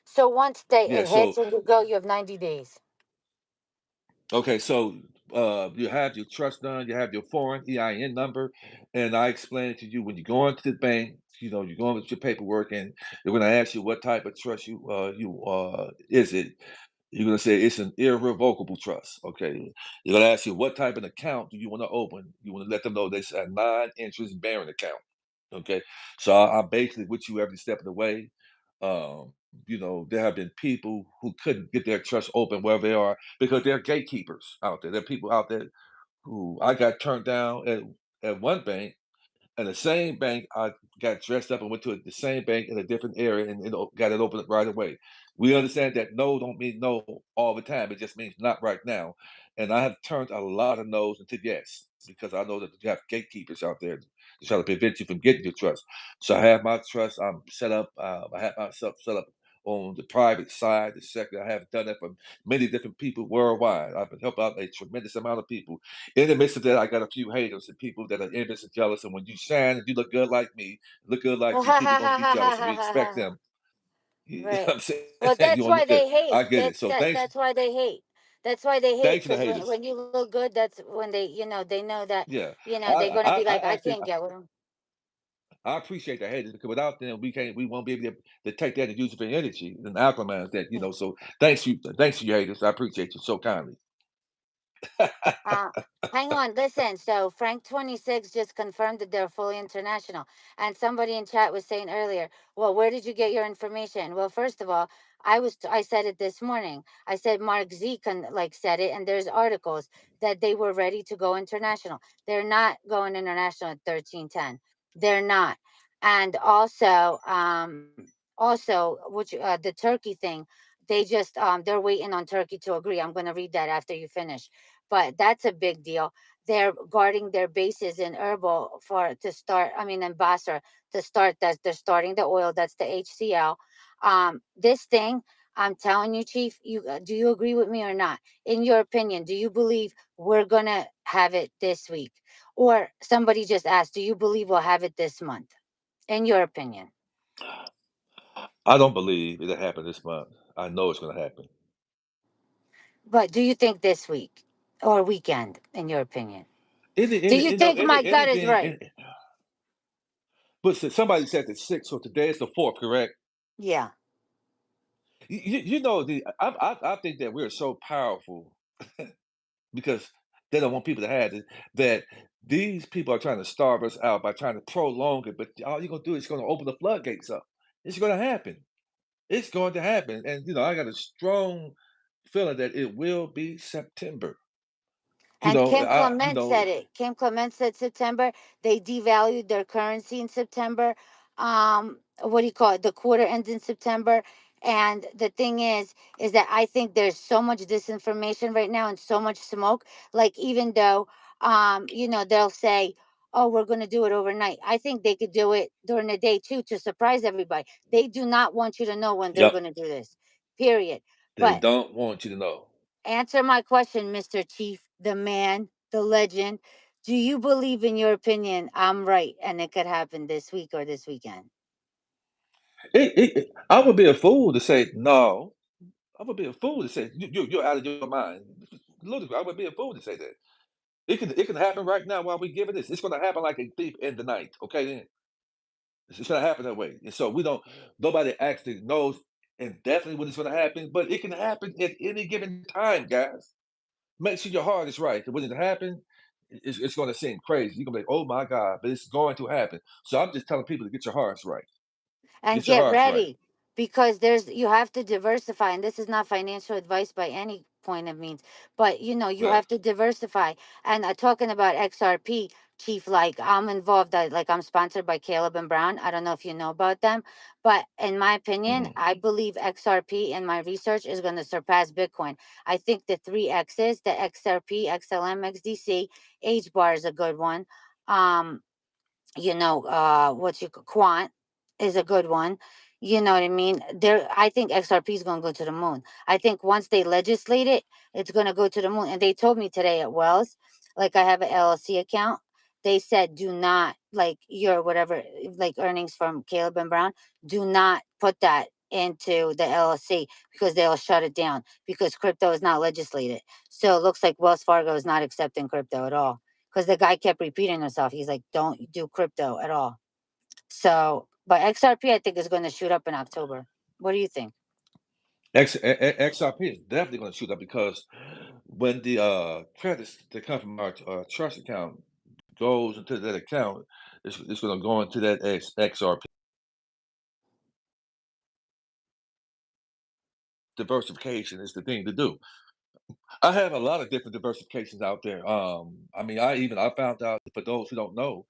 So once they yeah. it hits So and you go, you have 90 days. Okay, so you have your trust done, you have your foreign EIN number, and I explained to you when you go into the bank, you're going with your paperwork, and they're going to ask you what type of trust you is it. You're going to say it's an irrevocable trust. Okay, they're going to ask you what type of account do you want to open. You want to let them know this a non-interest bearing account. Okay, so I'm basically with you every step of the way. There have been people who couldn't get their trust open where they are because there are gatekeepers out there. There are people out there who I got turned down at one bank, and the same bank, I got dressed up and went to the same bank in a different area and got it opened up right away. We understand that no don't mean no all the time. It just means not right now. And I have turned a lot of no's into yes because I know that you have gatekeepers out there to try to prevent you from getting your trust. So I have my trust. I'm set up. I have myself set up on the private side, the sector. I have done that for many different people worldwide. I've helped out a tremendous amount of people. In the midst of that, I got a few haters and people that are envious and jealous. And when you shine and you look good like me, look good like you, people gonna be jealous, and we expect them. You know Right. what I'm saying? Well, You that's wanna why look good. they hate. I get it. So thanks, That's why they hate. That's why they hate, thanks to the because haters. when you look good, that's when they, they know that, Yeah, they're gonna be I like, I actually can't get with them. I appreciate the haters because without them, we won't be able to take that and use it for energy and acclimate that. So thanks you haters. I appreciate you so kindly. Uh, Hang on, listen. So Frank 26 just confirmed that they're fully international. And somebody in chat was saying earlier, well, where did you get your information? Well, first of all, I said it this morning. I said Mark Z said it, and there's articles that they were ready to go international. They're not going international at 1310. They're not. And also, which the Turkey thing, they're waiting on Turkey to agree. I'm going to read that after you finish, but that's a big deal. They're guarding their bases in Erbil for to start. I mean, in Basra to start. That they're starting the oil. That's the HCl. This thing, I'm telling you, Chief. Do you agree with me or not? In your opinion, do you believe we're gonna have it this week, or somebody just asked, do you believe we'll have it this month? In your opinion, I don't believe it'll happen this month. I know it's going to happen. but do you think this week or weekend? In your opinion, do Any you you know think my gut is anything. right? But somebody said the sixth, so today is the fourth, correct? Yeah. I think that we're so powerful because they don't want people to have it, that these people are trying to starve us out by trying to prolong it, but all you're gonna do is gonna open the floodgates up. It's gonna happen. It's going to happen. And I got a strong feeling that it will be September. And Kim I Clement said it. Kim Clement said September. They devalued their currency in September. What do you call it? The quarter ends in September. And the thing is that I think there's so much disinformation right now and so much smoke. Like, even though, they'll say, "Oh, we're going to do it overnight." I think they could do it during the day too to surprise everybody. They do not want you to know when they're yep, going to do this. Period. they But don't want you to know. answer my question, Mr. Chief, the man, the legend. Do you believe, in your opinion, I'm right and it could happen this week or this weekend? I would be a fool to say no. I would be a fool to say you're out of your mind. Ludicrous. I would be a fool to say that. It can happen right now while we give it this. It's going to happen like a thief in the night. Okay, then it's going to happen that way. And so we don't. Nobody actually knows and definitely when it's going to happen, but it can happen at any given time, guys. Make sure your heart is right. 'Cause when it happens, it's going to seem crazy. You're going to be like, oh my God, but it's going to happen. So I'm just telling people to get your hearts right. And Get your get hearts right. ready, because you have to diversify, and this is not financial advice by any point of means, but you Right. have to diversify. And talking about XRP, Chief, like, I'm involved, like, I'm sponsored by Caleb and Brown. I don't know if you know about them, but in my opinion, Mhm. I believe XRP in my research is going to surpass Bitcoin. I think the three X's, the XRP, XLM, XDC, H bar is a good one. um Quant is a good one. You know what I mean? I think XRP is going to go to the moon. I think once they legislate it, it's going to go to the moon. And they told me today at Wells, like, I have an LLC account. They said, do not, like, your whatever, like, earnings from Caleb and Brown, do not put that into the LLC because they'll shut it down because crypto is not legislated. So it looks like Wells Fargo is not accepting crypto at all, because the guy kept repeating himself. He's like, don't do crypto at all. So, but XRP, I think, is going to shoot up in October. What do you think? XRP is definitely going to shoot up because when the credits that come from our trust account goes into that account, it's going to go into that XRP. Diversification is the thing to do. I have a lot of different diversifications out there. I mean, I found out, for those who don't know,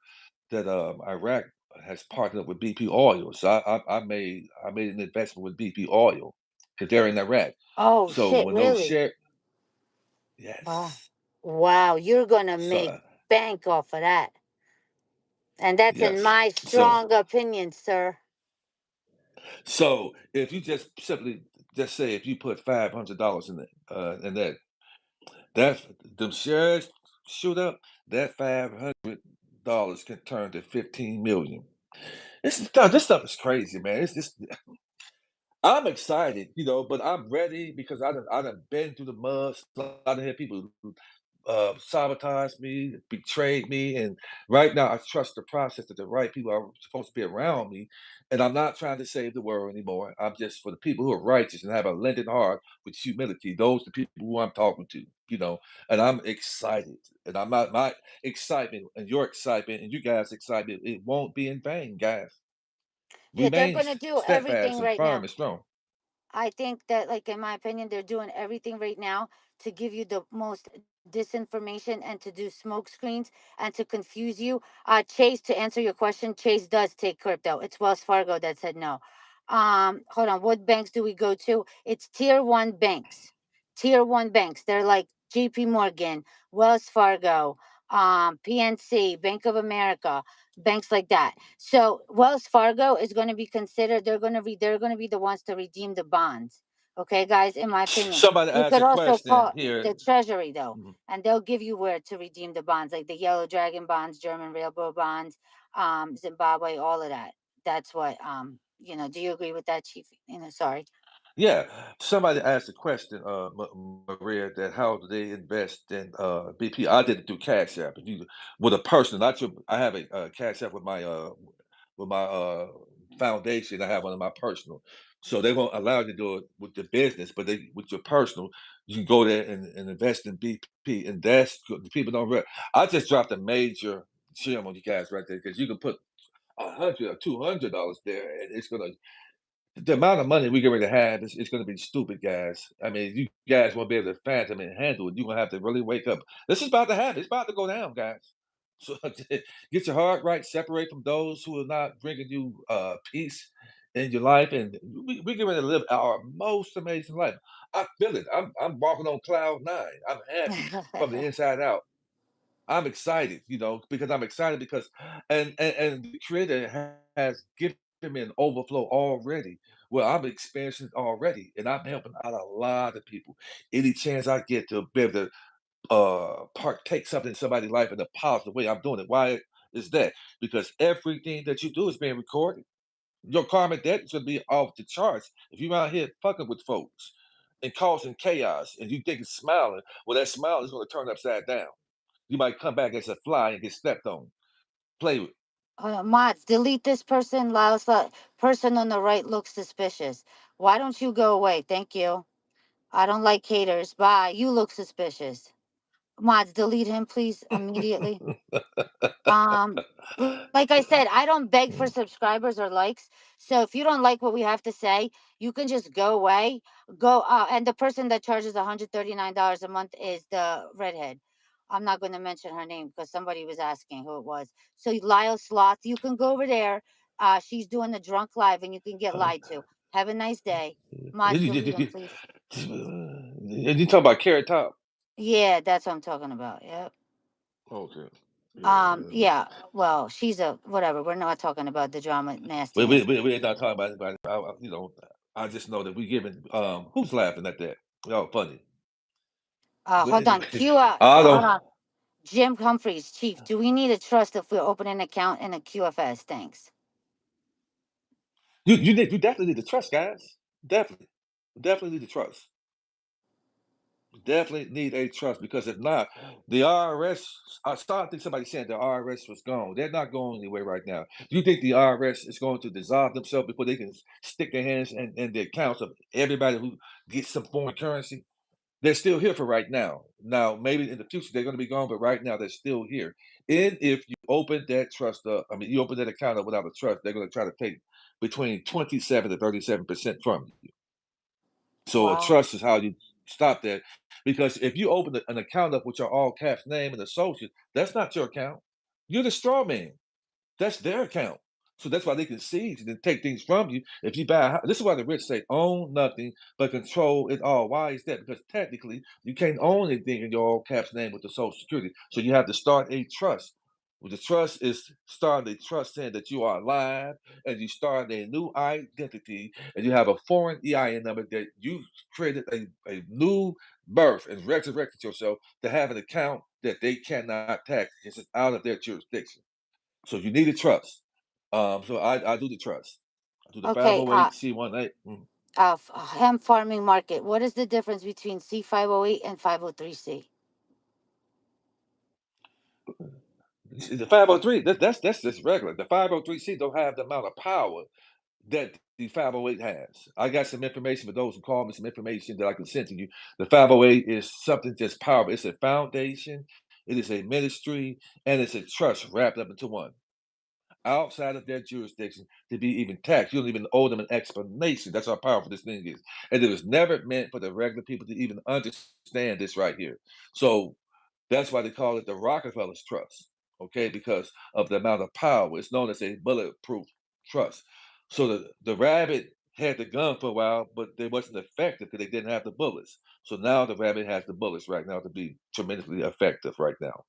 that Iraq has partnered up with BP Oil. So I made an investment with BP Oil because they're in Iraq. Oh, So shit, when those really? share, Wow. yes. Wow, you're going to So make bank off of that. And that's in yes. my So strong opinion, sir. So if you just simply just say if you put $500 in that them shares shoot up, that $500 can turn to 15 million. This stuff is crazy, man. It's just I'm excited, but I'm ready because I done been through the mud. I done had people sabotage me, betrayed me, and right now I trust the process that the right people are supposed to be around me. And I'm not trying to save the world anymore. I'm just for the people who are righteous and have a lending heart with humility. Those are the people who I'm talking to. And I'm excited. And I'm not my excitement and your excitement and you guys' excitement. It won't be in vain, guys. Yeah, they're Remain gonna do steadfast everything and right firm now. and strong. I think that, like, in my opinion, they're doing everything right now to give you the most disinformation and to do smoke screens and to confuse you. Chase, to answer your question, Chase does take crypto. It's Wells Fargo that said no. Hold on. What banks do we go to? It's tier one banks. Tier one banks. They're like JP Morgan, Wells Fargo, PNC, Bank of America, banks like that. So Wells Fargo is going to be considered. They're going to be the ones to redeem the bonds. Okay, guys. In my opinion, Somebody you asked could a also question call here. the Treasury though, Mhm. and they'll give you where to redeem the bonds, like the Yellow Dragon bonds, German Railroad bonds, Zimbabwe, all of that. That's what. Do you agree with that, Chief? Sorry. Yeah, somebody asked a question, Maria, that how do they invest in BP? I did it through Cash App. If you with a person, not your, I have a Cash App with my foundation. I have one of my personal, so they won't allow you to do it with the business, but they with your personal, you can go there and invest in BP, and that's good. The people don't realize. I just dropped a major gem on you guys right there because you can put $100 or $200 there, and it's gonna the amount of money we get ready to have is going to be stupid, guys. I mean, you guys won't be able to fathom and handle it. You're going to have to really wake up. This is about to happen. It's about to go down, guys. So get your heart right. Separate from those who are not bringing you peace in your life. And we get ready to live our most amazing life. I feel it. I'm walking on cloud nine. I'm happy from the inside out. I'm excited, because I'm excited because and the creator has given me an overflow already. Well, I'm experiencing it already, and I'm helping out a lot of people. Any chance I get to be able to partake something in somebody's life in a positive way, I'm doing it. Why is that? Because everything that you do is being recorded. Your karma debt should be off the charts. If you're out here fucking with folks and causing chaos and you think it's smiling, well, that smile is going to turn upside down. You might come back as a fly and get stepped on. Play with. Mods, delete this person. Laos, person on the right looks suspicious. Why don't you go away? Thank you. I don't like haters. Bye. You look suspicious. Mods, delete him, please, immediately. Um, like I said, I don't beg for Mm. subscribers or likes. So if you don't like what we have to say, you can just go away. Go and the person that charges $139 a month is the redhead. I'm not going to mention her name because somebody was asking who it was. So Lyle Sloth, you can go over there. She's doing a drunk live and you can get lied to. Have a nice day. Mods, delete him, please. You talking about Carrot Top? Yeah, that's what I'm talking about. Yep. Okay. Yeah. Yeah, well, she's a whatever. We're not talking about the drama We we nastiness. we we ain't not talking about anybody. I just know that we giving. Who's laughing at that? Oh, funny. But Hold on. anyway, Q I hold don't. on. Jim Humphreys, Chief. Do we need a trust if we open an account in a QFS? Thanks. You definitely need to trust, guys. Definitely need to trust. Definitely need a trust because if not, the IRS. I started to think somebody saying the IRS was gone. They're not going anywhere right now. Do you think the IRS is going to dissolve themselves before they can stick their hands in the accounts of everybody who gets some foreign currency? They're still here for right now. Now, maybe in the future they're going to be gone, but right now they're still here. And if you open that trust up, I mean, you open that account up without a trust, they're going to try to take between 27 to 37% from you. So a Wow. trust is how you stop that. Because if you open an account up with your all caps name and associate, that's not your account. You're the straw man. That's their account. So that's why they can seize and then take things from you. If you buy a house, this is why the rich say own nothing but control it all. Why is that? Because technically you can't own anything in your all caps name with the social security. So you have to start a trust. Well, the trust is starting the trust saying that you are alive and you start a new identity and you have a foreign EIN number that you created a new birth and resurrected yourself to have an account that they cannot tax because it's out of their jurisdiction. So you need a trust. So I do the trust. I do the Okay, 508 C18. hemp farming market. What is the difference between C508 and 503C? The 503, that's just regular. The 503C don't have the amount of power that the 508 has. I got some information for those who call me, some information that I can send to you. The 508 is something just powerful. It's a foundation, it is a ministry, and it's a trust wrapped up into one. Outside of their jurisdiction to be even taxed. You don't even owe them an explanation. That's how powerful this thing is. And it was never meant for the regular people to even understand this right here. So that's why they call it the Rockefeller's Trust, okay? Because of the amount of power. It's known as a bulletproof trust. So the rabbit had the gun for a while, but they wasn't effective because they didn't have the bullets. So now the rabbit has the bullets right now to be tremendously effective right now.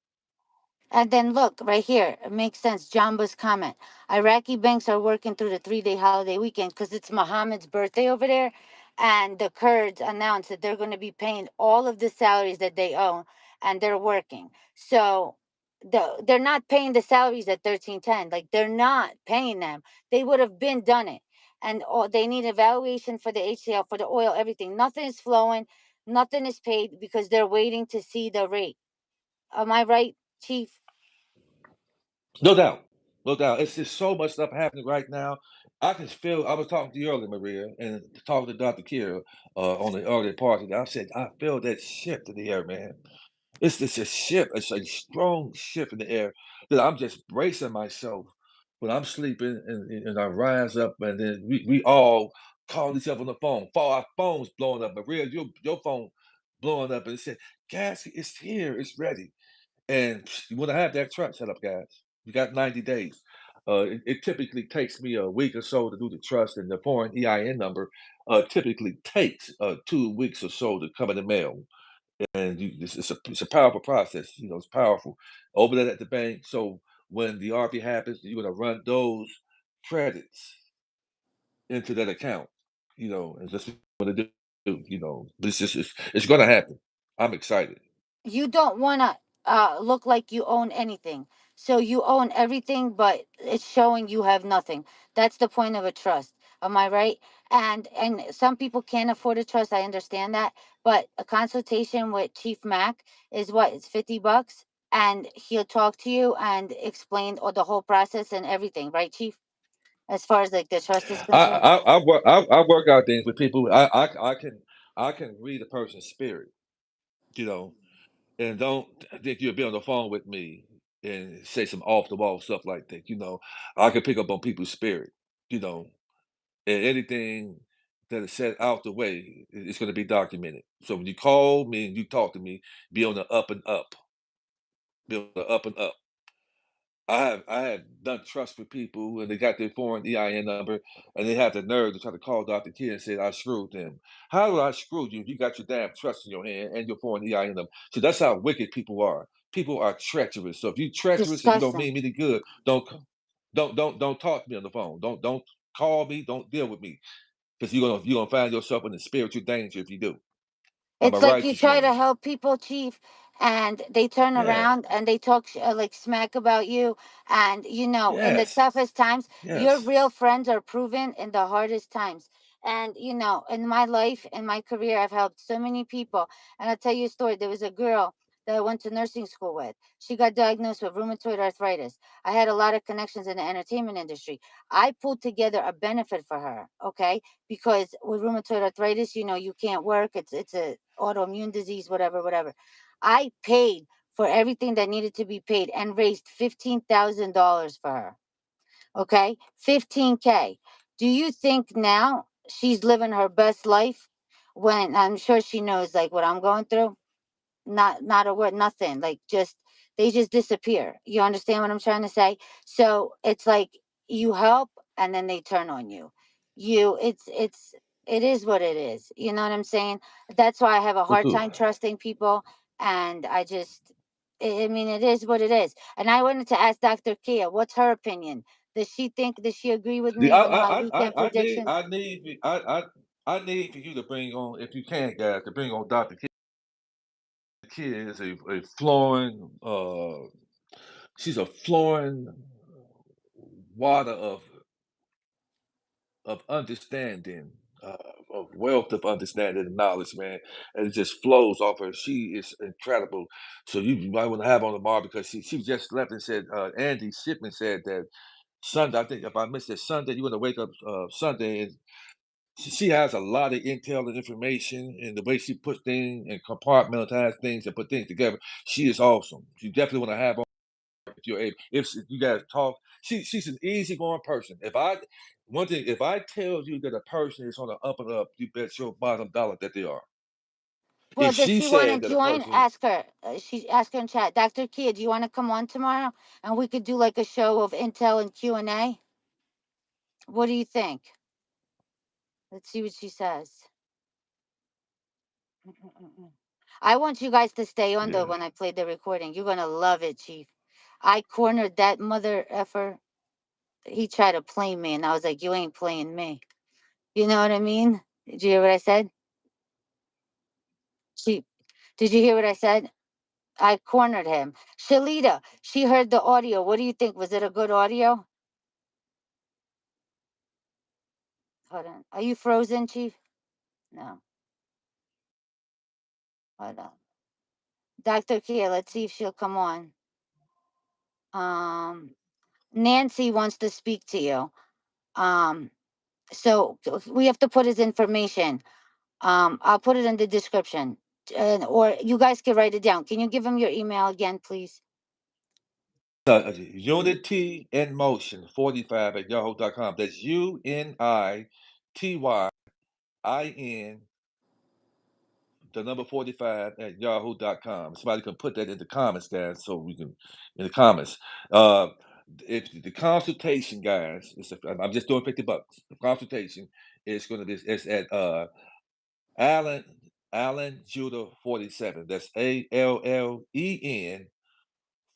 And then look right here, it makes sense. Jamba's comment: Iraqi banks are working through the 3-day holiday weekend because it's Muhammad's birthday over there, and the Kurds announced that they're going to be paying all of the salaries that they own, and they're working. So they're not paying the salaries at 1310. Like they're not paying them. They would have been done it, and they need evaluation for the HCL, for the oil, everything. Nothing is flowing, nothing is paid because they're waiting to see the rate. Am I right, Chief? No doubt. No doubt. It's just so much stuff happening right now. I can feel I was talking to you earlier, Maria, and talking to Dr. Kira on the earlier part of it. I said, I feel that shift in the air, man. It's just a shift. It's a strong shift in the air that I'm just bracing myself when I'm sleeping and I rise up and then we all call each other on the phone. Our phones blowing up. Maria, your phone blowing up and it said, Gas, it's here, it's ready. And you want to have that truck set up, guys. You got 90 days. It typically takes me a week or so to do the trust, and the foreign EIN number typically takes 2 weeks or so to come in the mail. And it's a powerful process. You know, it's powerful. Over that at the bank. So when the RP happens, you're going to run those credits into that account. You know, and that's what you're going to do. You know, but it's going to happen. I'm excited. You don't want to look like you own anything. So you own everything, but it's showing you have nothing. That's the point of a trust. Am I right? And some people can't afford a trust. I understand that, but a consultation with Chief Mack is what? It's $50, and he'll talk to you and explain all the whole process and everything, right, Chief? As far as like the trust is concerned. I work out things with people. I can read a person's spirit, you know, and don't think you'll be on the phone with me and say some off the wall stuff like that. You know, I can pick up on people's spirit, you know, and anything that is said out the way, it's going to be documented. So when you call me and you talk to me, be on the up and up, be on the up and up. I have done trust with people and they got their foreign EIN number and they have the nerve to try to call Dr. Kid and say I screwed them. How did I screw you if you got your damn trust in your hand and your foreign EIN number? So that's how wicked people are. People are treacherous. So if you treacherous and you don't Disgusting. mean me any good, don't talk to me on the phone. Don't call me. Don't deal with me because you're gonna find yourself in a spiritual danger if you do. I'm a It's like you righteous try to man. help people, Chief, and they turn Yeah. around and they talk like smack about you. And in the Yes. toughest times, your Yes. real friends are proven in the hardest times. And in my life, in my career, I've helped so many people. And I'll tell you a story. There was a girl that I went to nursing school with. She got diagnosed with rheumatoid arthritis. I had a lot of connections in the entertainment industry. I pulled together a benefit for her, okay? Because with rheumatoid arthritis, you can't work. It's a autoimmune disease, whatever, whatever. I paid for everything that needed to be paid and raised $15,000 for her. Okay, 15K. Do you think now she's living her best life when I'm sure she knows like what I'm going through? Not a word, nothing. Like just they just disappear. You understand what I'm trying to say? So it's like you help and then they turn on you. It is what it is. You know what I'm saying? That's why I have a hard time trusting people, and I just I mean, it is what it is. And I wanted to ask Dr. Kia, what's her opinion? Does she agree with The- me with my weekend I need predictions? I need for you to bring on, if you can, guys, to bring on Dr. Kid is a flowing she's a flowing water of understanding, uh, of wealth of understanding and knowledge, man, and it just flows off her. She is incredible. So you might want to have on tomorrow because she just left and said Andy Shipman said that Sunday. I think if I missed it Sunday, you're gonna wake up Sunday and she has a lot of intel and information, and the way she puts things and compartmentalize things and put things together. She is awesome. You definitely want to have on if you're able. If you guys talk, she's an easygoing person. If I tell you that a person is on the up and up, you bet your bottom dollar that they are. Well, If does she she want to says that a join? person, Ask her. She ask her in chat. Dr. Kia, do you want to come on tomorrow and we could do like a show of intel and Q&A? What do you think? Let's see what she says. I want you guys to stay on though yeah, when I play the recording. You're gonna love it, Chief. I cornered that mother effer. He tried to play me, and I was like, "You ain't playing me." You know what I mean? Did you hear what I said? She, did you hear what I said? I cornered him. Shalita, she heard the audio. What do you think? Was it a good audio? Hold on. Are you frozen, Chief? No. Hold on. Dr. Kia, let's see if she'll come on. Um, Nancy wants to speak to you. Um, so we have to put his information. I'll put it in the description. Or you guys can write it down. Can you give him your email again, please? Unity in Motion 45 at yahoo.com. That's UNITYIN the number 45 at yahoo.com. Somebody can put that in the comments, guys, so we can in the comments. Uh if the consultation, guys, I'm just doing $50. The consultation is gonna be it's at Allen Judah 47. That's ALLEN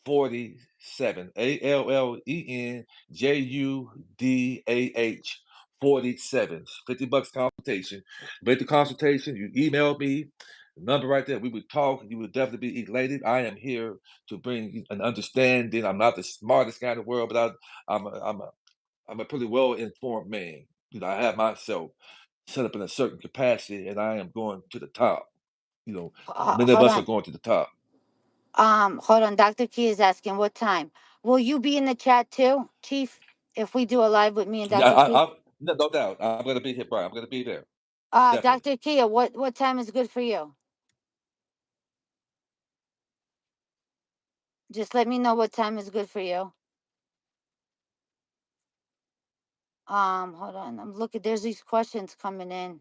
47. ALLENJUDAH 47. $50 consultation. Make the consultation. You email me. The number right there. We would talk. You would definitely be elated. I am here to bring you an understanding. I'm not the smartest guy in the world, but I'm a pretty well informed man. You know, I have myself set up in a certain capacity, and I am going to the top. You know, many of Hold us are on. going to the top. Hold on. Dr. Key is asking what time. Will you be in the chat too, Chief? If we do a live with me and Yeah, Dr. Key? no doubt. I'm going to be here, Brian. I'm going to be there. Definitely. Dr. Kia, what time is good for you? Just let me know what time is good for you. Hold on. I'm looking. There's these questions coming in.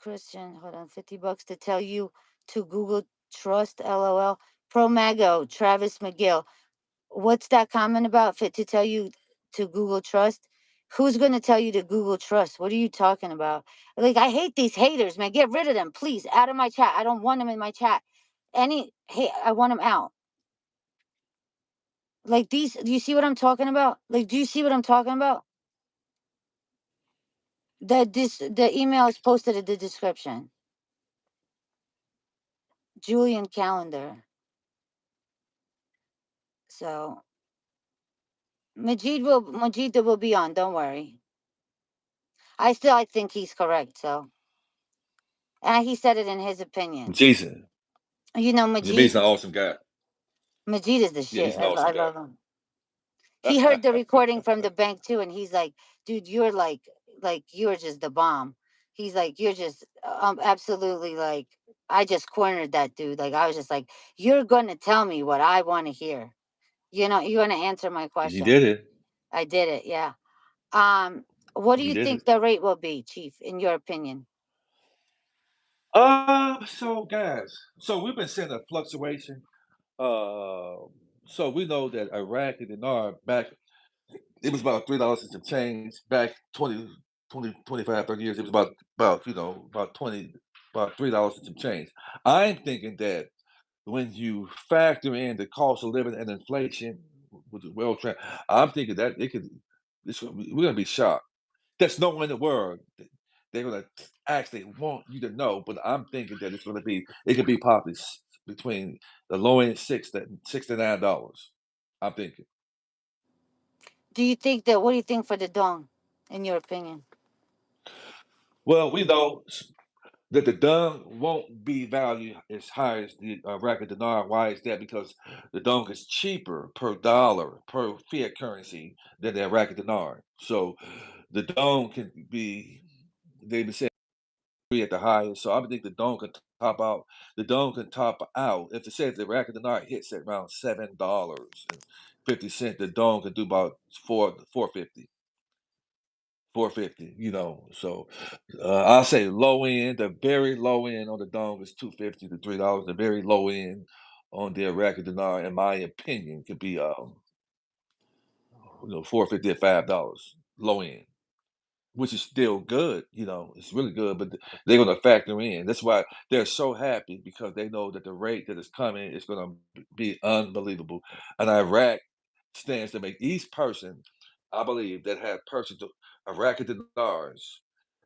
Christian, hold on. $50 to tell you to Google Trust, LOL. Pro Mago, Travis McGill. What's that comment about? Fit to tell you to Google Trust? Who's going to tell you to Google Trust? What are you talking about? Like, I hate these haters, man. Get rid of them, please. Out of my chat. I don't want them in my chat. Hey, I want them out. Like these, do you see what I'm talking about? Like, do you see what I'm talking about? The email is posted in the description. Julian Calendar. So Majid will be on. Don't worry. I think he's correct. So, and he said it in his opinion. Jason. You know, Yeah, he's an awesome guy. Majid is the Yeah, shit. he's an awesome I guy. love him. He heard the recording from the bank too, and he's like, "Dude, you're like you're just the bomb." He's like, "You're just absolutely like." I just cornered that dude. Like I was just like, "You're gonna tell me what I want to hear." You know, you're gonna answer my You question. did it. I did it. Yeah. What do You you did think it. the rate will be, Chief, in your opinion? So guys, so we've been seeing a fluctuation. Uh, so we know that Iraq and dinar back, it was about $3 and some change back 25, 30 years. It was about $20, about $3 and some change. I'm thinking that when you factor in the cost of living and inflation with the well trend, I'm thinking that it could. We're gonna be shocked. There's no one in the world they're gonna actually want you to know, but I'm thinking that it's gonna be. It could be probably between the low end $69. I'm thinking. Do you think that? What do you think for the dong, in your opinion? Well, we know that the dung won't be valued as high as the Iraqi dinar. Why is that? Because the dung is cheaper per dollar, per fiat currency than the Iraqi dinar. So the dung can be, they've been saying, be at the highest. So I think the dung can top out. The dung can top out. If it says the Iraqi dinar hits at around $7.50, the dung can do about 450. 450, So I'll say low end, the very low end on the dome is 250 to $3. The very low end on the Iraqi dinar, in my opinion, could be 450 to $5 low end, which is still good, it's really good, but they're gonna factor in. That's why they're so happy because they know that the rate that is coming is gonna be unbelievable. And Iraq stands to make each person, I believe, that have purchased Iraqi dinars,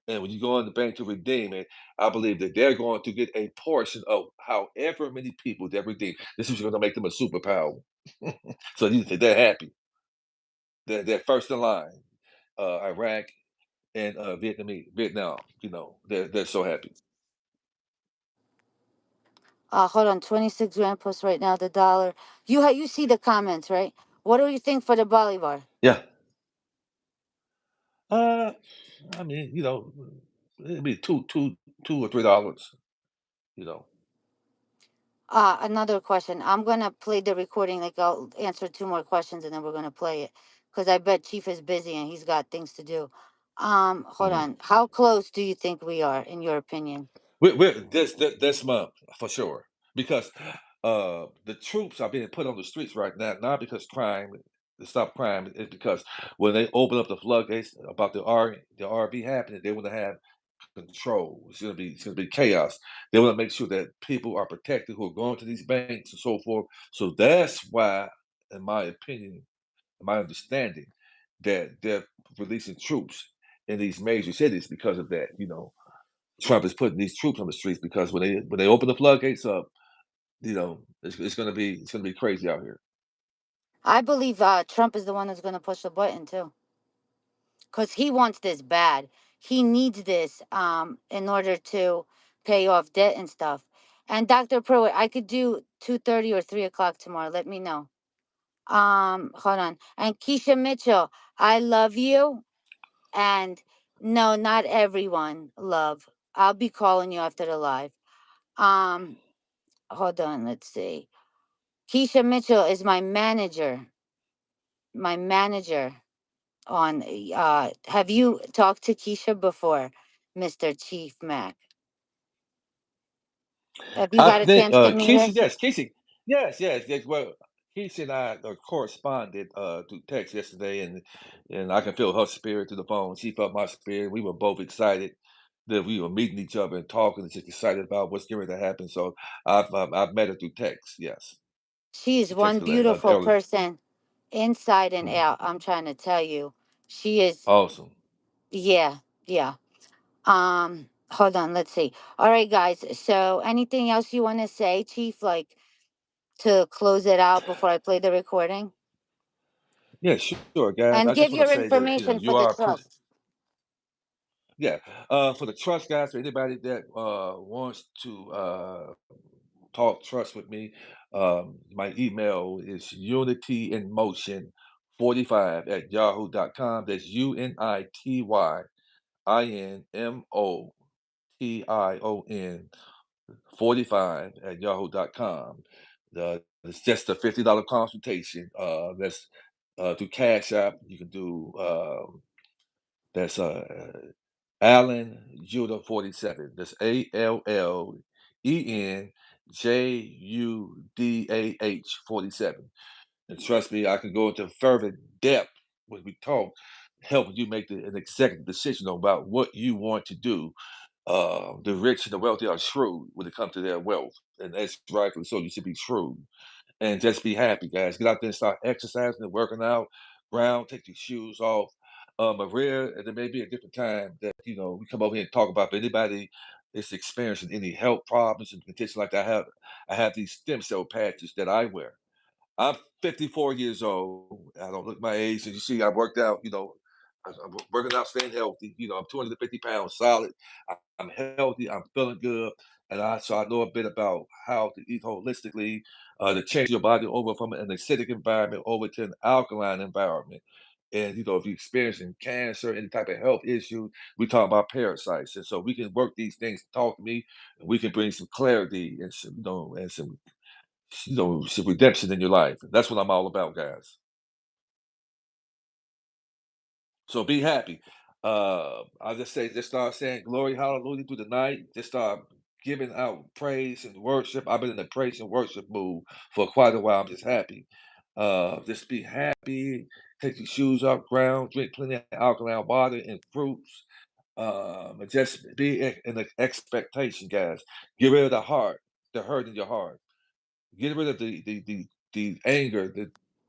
and when you go in the bank to redeem it, I believe that they're going to get a portion of however many people they redeem. This is going to make them a superpower. So they're happy. They're first in line. Iraq and Vietnam. They're so happy. Hold on, 26 grand plus right now the dollar. You see the comments, right? What do you think for the bolivar? Yeah. Uh, I mean, it'd be $2 or $3. You know. Another question. I'm gonna play the recording. Like I'll answer two more questions and then we're gonna play it because I bet Chief is busy and he's got things to do. Hold Mhm. on. How close do you think we are, in your opinion? We're this month for sure because the troops are being put on the streets right now, not because crime to stop crime. It's because when they open up the floodgates about the RV happening, they want to have control. It's gonna be chaos. They want to make sure that people are protected who are going to these banks and so forth. So that's why, in my opinion, my understanding, that they're releasing troops in these major cities because of that. Trump is putting these troops on the streets because when they open the floodgates up, it's gonna be crazy out here. I believe Trump is the one that's gonna push the button too, because he wants this bad. He needs this in order to pay off debt and stuff. And Dr. Pruitt, I could do 2:30 or 3 o'clock tomorrow. Let me know. Hold on. And Keisha Mitchell, I love you. And no, not everyone, love. I'll be calling you after the live. Um, Hold on, let's see. Keisha Mitchell is my manager. My manager on have you talked to Keisha before, Mr. Chief Mack? Have you I got a think chance to meet her? Casey, yes. Well, Casey and I corresponded through text yesterday, and I can feel her spirit through the phone. She felt my spirit. We were both excited that we were meeting each other and talking, and just excited about what's going to happen. So I've met her through text. Yes, She is we one texted beautiful earlier. person inside and Mhm. out. I'm trying to tell you. She is, Awesome. yeah, yeah. Hold on, let's see. All right, guys. So anything else you want to say, Chief, like to close it out before I play the recording? Yeah, sure, guys. And I just give want to your say that information for you the are a trust. yeah. For the trust guys, for anybody that wants to talk trust with me, my email is unityinmotion45 at yahoo.com. That's UNITYINMOTION 45 at yahoo.com. It's just a $50 consultation. That's through Cash App. You can do that's Allen Judah 47. That's ALLENJUDAH 47. And trust me, I can go into further depth when we talk, helping you make an executive decision about what you want to do The rich and the wealthy are shrewd when it comes to their wealth, and that's rightfully so. You should be shrewd and just be happy, guys. Get out there and start exercising and working out. Ground, take your shoes off. Maria, and there may be a different time that we come over here and talk about. If anybody is experiencing any health problems and conditions like that, I have these stem cell patches that I wear. I'm 54 years old. I don't look my age. As you see, I worked out, I'm working out, staying healthy. I'm 250 pounds solid. I'm healthy. I'm feeling good. So I know a bit about how to eat holistically, to change your body over from an acidic environment over to an alkaline environment. And, if you're experiencing cancer, any type of health issue, we talk about parasites. And so we can work these things, talk to me, and we can bring some clarity and some redemption in your life. That's what I'm all about, guys. So be happy. I just say, just start saying glory, hallelujah through the night. Just start giving out praise and worship. I've been in the praise and worship mood for quite a while. I'm just happy. Just be happy. Take your shoes off ground. Drink plenty of alkaline water and fruits. And just be in the expectation, guys. Get rid of the hurt in your heart. Get rid of the anger,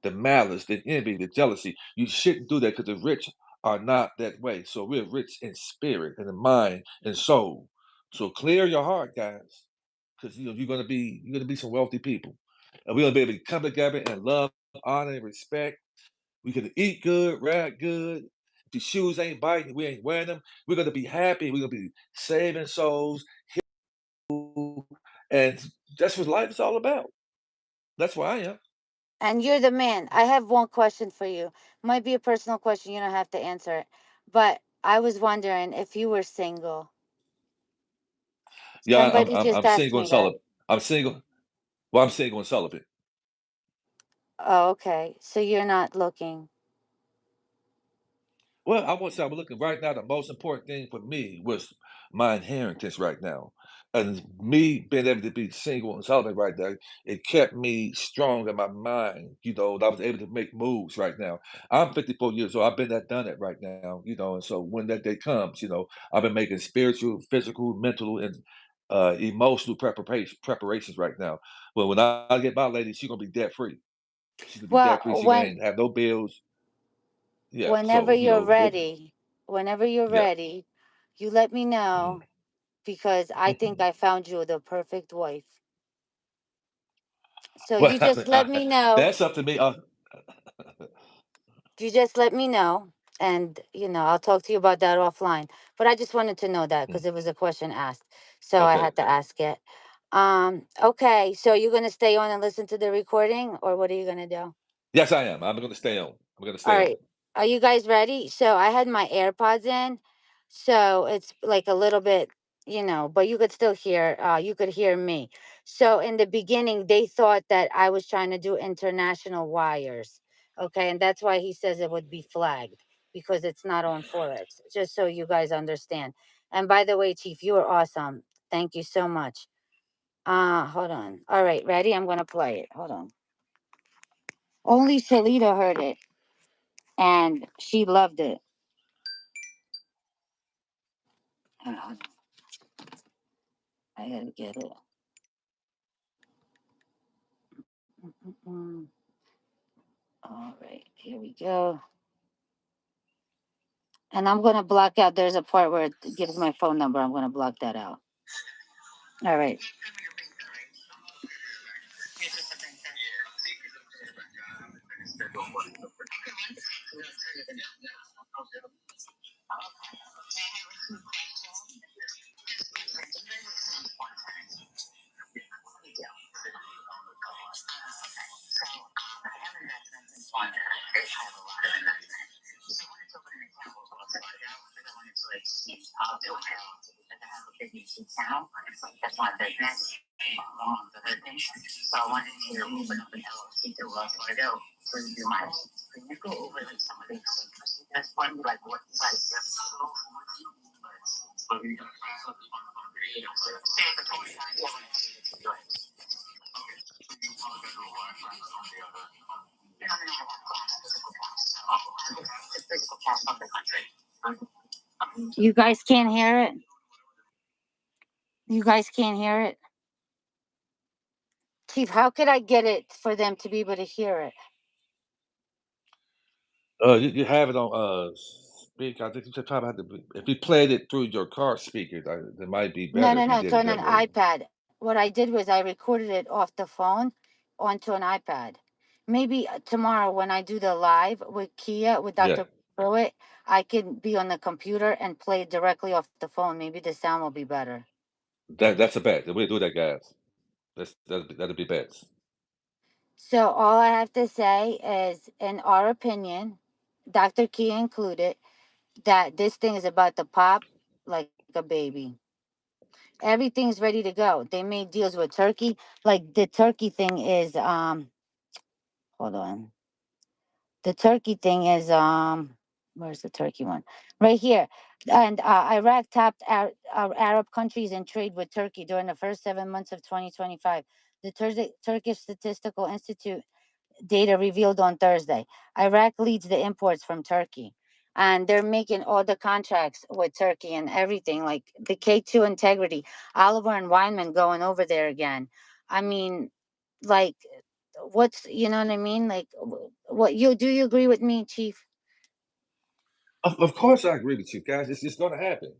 the malice, the envy, the jealousy. You shouldn't do that because the rich are not that way. So we're rich in spirit and in mind and soul. So clear your heart, guys, because you're gonna be some wealthy people, and we're gonna be able to come together and love, honor, and respect. We can eat good, rap good. If the shoes ain't biting, we ain't wearing them. We're gonna be happy. We're gonna be saving souls, and that's what life is all about. That's where I am. And you're the man. I have one question for you. Might be a personal question. You don't have to answer it. But I was wondering if you were single. Yeah, Somebody just I'm asked single me and that. celibate. I'm single. Well, I'm single and celibate. Oh, okay. So you're not looking. Well, I want to say I'm looking right now. The most important thing for me was my inheritance right now. And me being able to be single and celibate right now, it kept me strong in my mind, that I was able to make moves right now. I'm 54 years old. I've been there, done it right now, and so when that day comes, I've been making spiritual, physical, mental, and emotional preparations right now. But when I get my lady, she's gonna be debt free. She's gonna be Well, debt free. She ain't have no bills. Yeah. whenever So you're ready, whenever you're yeah. ready, you let me Mhm. know because I think Mhm. I found you the perfect wife. So Well, you just let me know. that's up to me. You just let me know. And, I'll talk to you about that offline. But I just wanted to know that because Mm, it was a question asked. So I okay. had to ask it. Okay. So you're going to stay on and listen to the recording or what are you going to do? Yes, I am. I'm going to stay on. I'm going to All stay on. right. Are you guys ready? So I had my AirPods in. So it's like a little bit, but you could still hear, you could hear me. So in the beginning, they thought that I was trying to do international wires. Okay. And that's why he says it would be flagged because it's not on Forex, just so you guys understand. And by the way, Chief, you are awesome. Thank you so much. Hold on. All right. Ready? I'm going to play it. Hold on. Only Shalita heard it and she loved it. Hold on. I gotta get it. Mm-mm-mm. All right, here we go. And I'm gonna block out. There's a part where it gives my phone number. I'm gonna block that out. All right. You guys can't hear it. You guys can't hear it? Chief, how could I get it for them to be able to hear it? You have it on speak. I think you should probably have to. If you played it through your car speakers, it might be No, better no, if you no, it's did it on an that way. iPad. What I did was I recorded it off the phone onto an iPad. Maybe tomorrow when I do the live with Kia, with Yeah, Dr. Pruitt, I can be on the computer and play it directly off the phone. Maybe the sound will be better. that's a bet. We'll do that, guys. That'll be bets. So all I have to say is, in our opinion, Dr. Kia included, that this thing is about to pop like a baby. Everything's ready to go. They made deals with Turkey. Like the Turkey thing is hold on. The Turkey thing is where's the Turkey one? Right here. And Iraq topped Arab countries in trade with Turkey during the first 7 months of 2025. The Turkish Statistical Institute data revealed on Thursday. Iraq leads the imports from Turkey. And they're making all the contracts with Turkey and everything, like the K2 Integrity, Oliver and Weinman going over there again. I mean, like, what's, you know what I mean? Like, what you do you agree with me, Chief? Of course, I agree with you, guys. It's going to happen.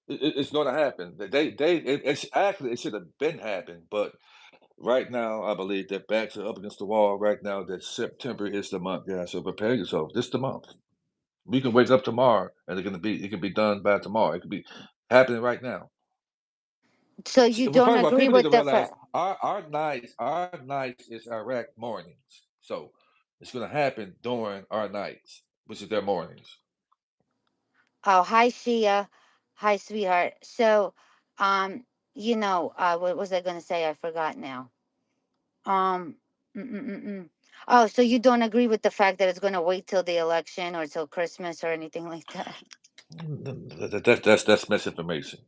It's going to happen. It's actually it should have been happened, but right now I believe that backs are up against the wall. Right now, that September is the month, guys. So prepare yourself. This the month. We can wake up tomorrow, and it can be done by tomorrow. It could be happening right now. So you Well, don't first of all, agree people need with to the realize our nights is Iraq mornings. So it's going to happen during our nights, which is their mornings. oh, hi Shia, hi sweetheart. So, what was I going to say? I forgot now. Um, Oh, so you don't agree with the fact that it's going to wait till the election or till Christmas or anything like that? That's misinformation.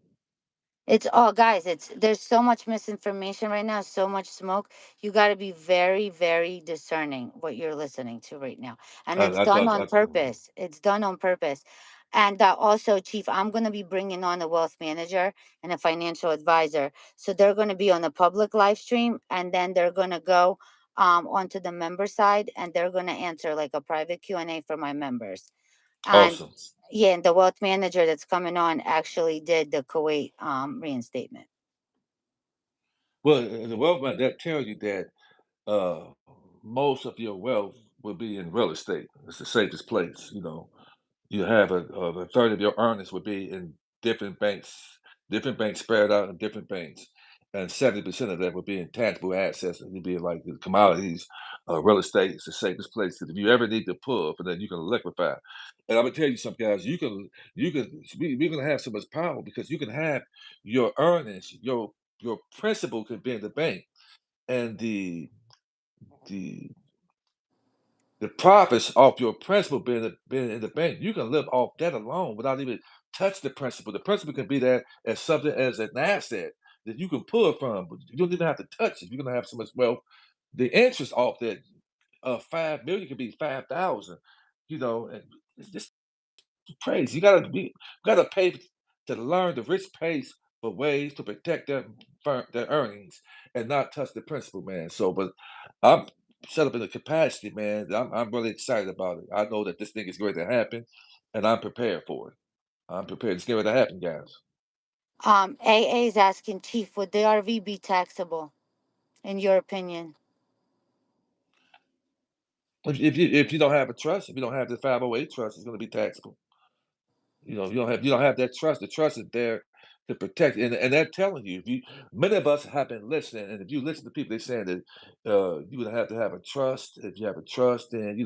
It's all guys, it's there's so much misinformation right now, so much smoke. You got to be very, very discerning what you're listening to right now. And it's I done thought on purpose. It's done on purpose. And also, Chief, I'm going to be bringing on a wealth manager and a financial advisor. So they're going to be on the public live stream, and then they're going to go onto the member side, and they're going to answer like a private Q&A for my members. And awesome. yeah, and the wealth manager that's coming on actually did the Kuwait reinstatement. Well, the wealth man that tells you that uh, most of your wealth will be in real estate. It's the safest place. You have a third of your earnings would be in different banks spread out in different banks, and 70% of that would be in tangible assets. It would be like the commodities, real estate is the safest place. 'Cause if you ever need to pull, for then you can liquefy. And I'm gonna tell you something, guys. We're gonna have so much power because you can have your earnings, your principal can be in the bank, and the the profits off your principal being in the bank, you can live off that alone without even touch the principal. The principal can be there as something as an asset that you can pull from, but you don't even have to touch it. You're gonna have so much wealth. The interest off that 5 million could be 5,000. And it's just crazy. You gotta pay to learn. The rich pays for ways to protect their earnings and not touch the principal, man. So, but I'm set up in the capacity, man. I'm really excited about it. I know that this thing is going to happen, and I'm prepared for it. I'm prepared. It's going to happen, guys. AA is asking, Chief, would the RV be taxable, in your opinion? If you don't have a trust, if you don't have the 508 trust, it's going to be taxable. You don't have that trust. The trust is there to protect, and they're telling you. If you Many of us have been listening, and if you listen to people, they're saying that you would have to have a trust. If you have a trust, then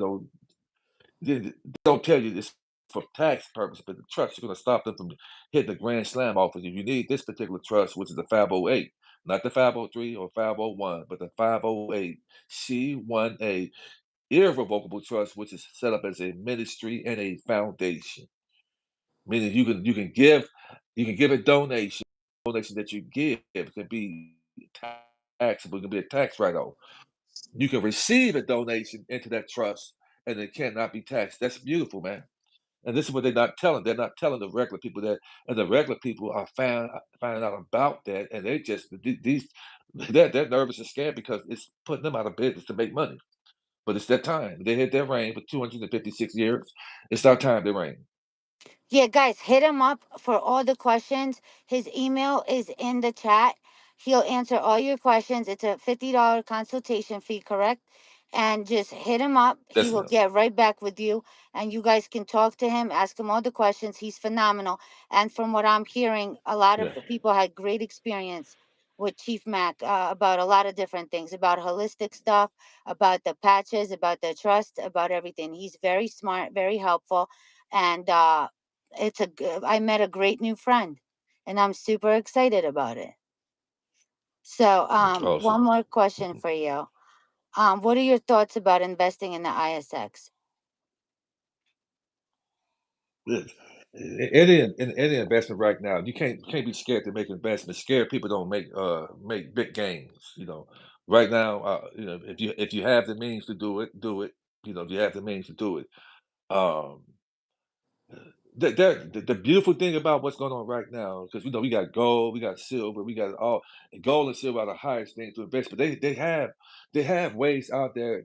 they don't tell you this for tax purpose, but the trust is going to stop them from hitting the grand slam off of you. You need this particular trust, which is the 508, not the 503 or 501, but the 508 C1A irrevocable trust, which is set up as a ministry and a foundation. Meaning you can give a donation. Donation that you give can be taxable. It can be a tax write-off. You can receive a donation into that trust, and it cannot be taxed. That's beautiful, man. And this is what they're not telling. They're not telling the regular people that, and the regular people are finding out about that, and they just these they're nervous and scared because it's putting them out of business to make money. But it's their time. They hit their reign for 256 years. It's our time to reign. Yeah, guys, hit him up for all the questions. His email is in the chat. He'll answer all your questions. It's a $50 consultation fee, correct? And just hit him up. He Yes, will ma'am. get right back with you. And you guys can talk to him, ask him all the questions. He's phenomenal. And from what I'm hearing, a lot of Yeah. people had great experience with Chief Mack about a lot of different things, about holistic stuff, about the patches, about the trust, about everything. He's very smart, very helpful. And I met a great new friend, and I'm super excited about it. So, That's one awesome. more question for you. What are your thoughts about investing in the ISX? Yes. Any investment right now, you can't be scared to make investments. Scared people don't make big gains. Right now, if you have the means to do it, do it. If you have the means to do it. Um, the beautiful thing about what's going on right now, because we got gold, we got silver, we got all gold and silver are the highest thing to invest, but they have ways out there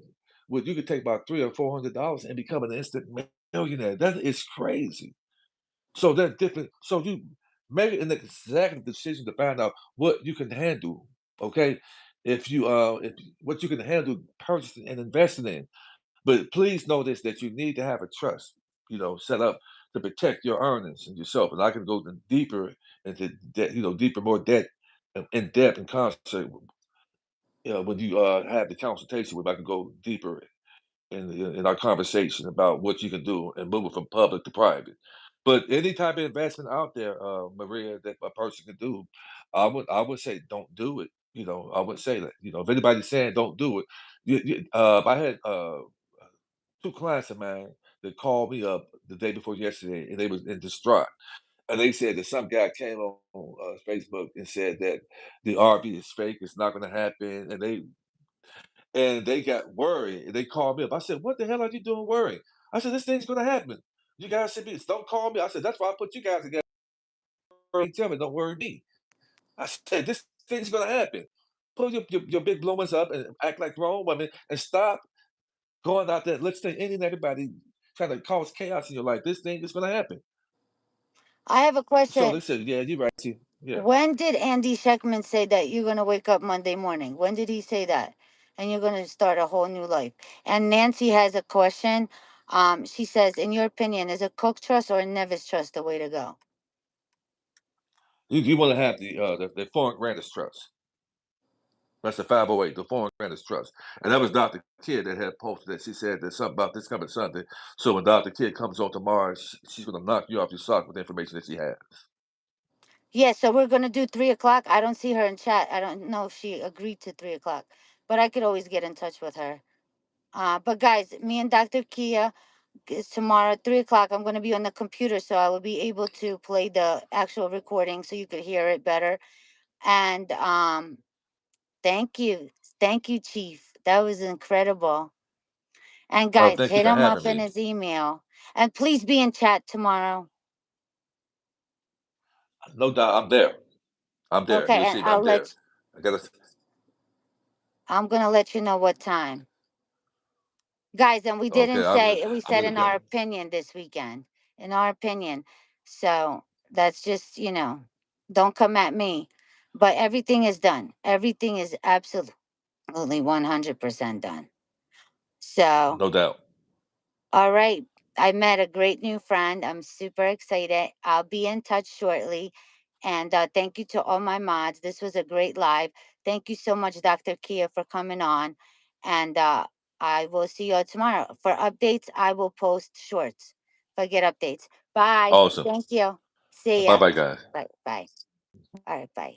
where you could take about $300 or $400 and become an instant millionaire. That is crazy. So that's different. So you make an executive decision to find out what you can handle. Okay, if what you can handle purchasing and investing in. But please know this, that you need to have a trust, set up to protect your earnings and yourself. And I can go deeper into debt, deeper, more debt in depth and concert. When you have the consultation with, I can go deeper in our conversation about what you can do and moving from public to private. But any type of investment out there, Maria, that a person can do, I would say don't do it. I would say that. If anybody's saying don't do it, I had two clients of mine that called me up the day before yesterday, and they was in distraught. And they said that some guy came on Facebook and said that the RV is fake, it's not going to happen, and they got worried. And they called me up. I said, "What the hell are you doing worrying?" I said, "This thing's going to happen. You guys should be. Don't call me." I said, "That's why I put you guys together. Tell me, don't worry me." I said, "This thing's going to happen. Pull your big blue ones up and act like grown women and stop going out there listening to any and everybody trying to cause chaos in your life. This thing is going to happen." I have a So question. they said, "Yeah, you're right. See, yeah." When did Andy Scheckman say that you're going to wake up Monday morning? When did he say that? And you're going to start a whole new life. And Nancy has a question. She says, in your opinion, is a Cook Trust or a Nevis Trust the way to go? You want to have the foreign grantors trust. That's the 508, the foreign grantors trust. And that was Dr. Kidd that had posted that. She said there's something about this coming Sunday. So when Dr. Kidd comes on tomorrow, she's going to knock you off your sock with the information that she has. Yeah, so we're gonna do 3 o'clock. I don't see her in chat. I don't know if she agreed to 3 o'clock, but I could always get in touch with her. But guys, me and Dr. Kia is tomorrow at 3 o'clock. I'm gonna be on the computer, so I will be able to play the actual recording so you could hear it better. And thank you, Chief. That was incredible. And Oh, guys, thank you hit for him having up in me. his email, and please be in chat tomorrow. No doubt, I'm there. I'm there. Okay, You'll and see me. I'm there. I gotta. I'm gonna let you know what time. Guys, and we Okay, didn't say, we I'm said gonna in our get. opinion this weekend, in our opinion. So that's just, don't come at me. But everything is done. Everything is absolutely 100% done. So, No doubt. all right. I met a great new friend. I'm super excited. I'll be in touch shortly. And thank you to all my mods. This was a great live. Thank you so much, Dr. Kia, for coming on. And I will see you all tomorrow. For updates, I will post shorts if I get updates. Bye. Awesome. Thank you. See Bye ya. bye, guys. Bye. Bye. All right. Bye.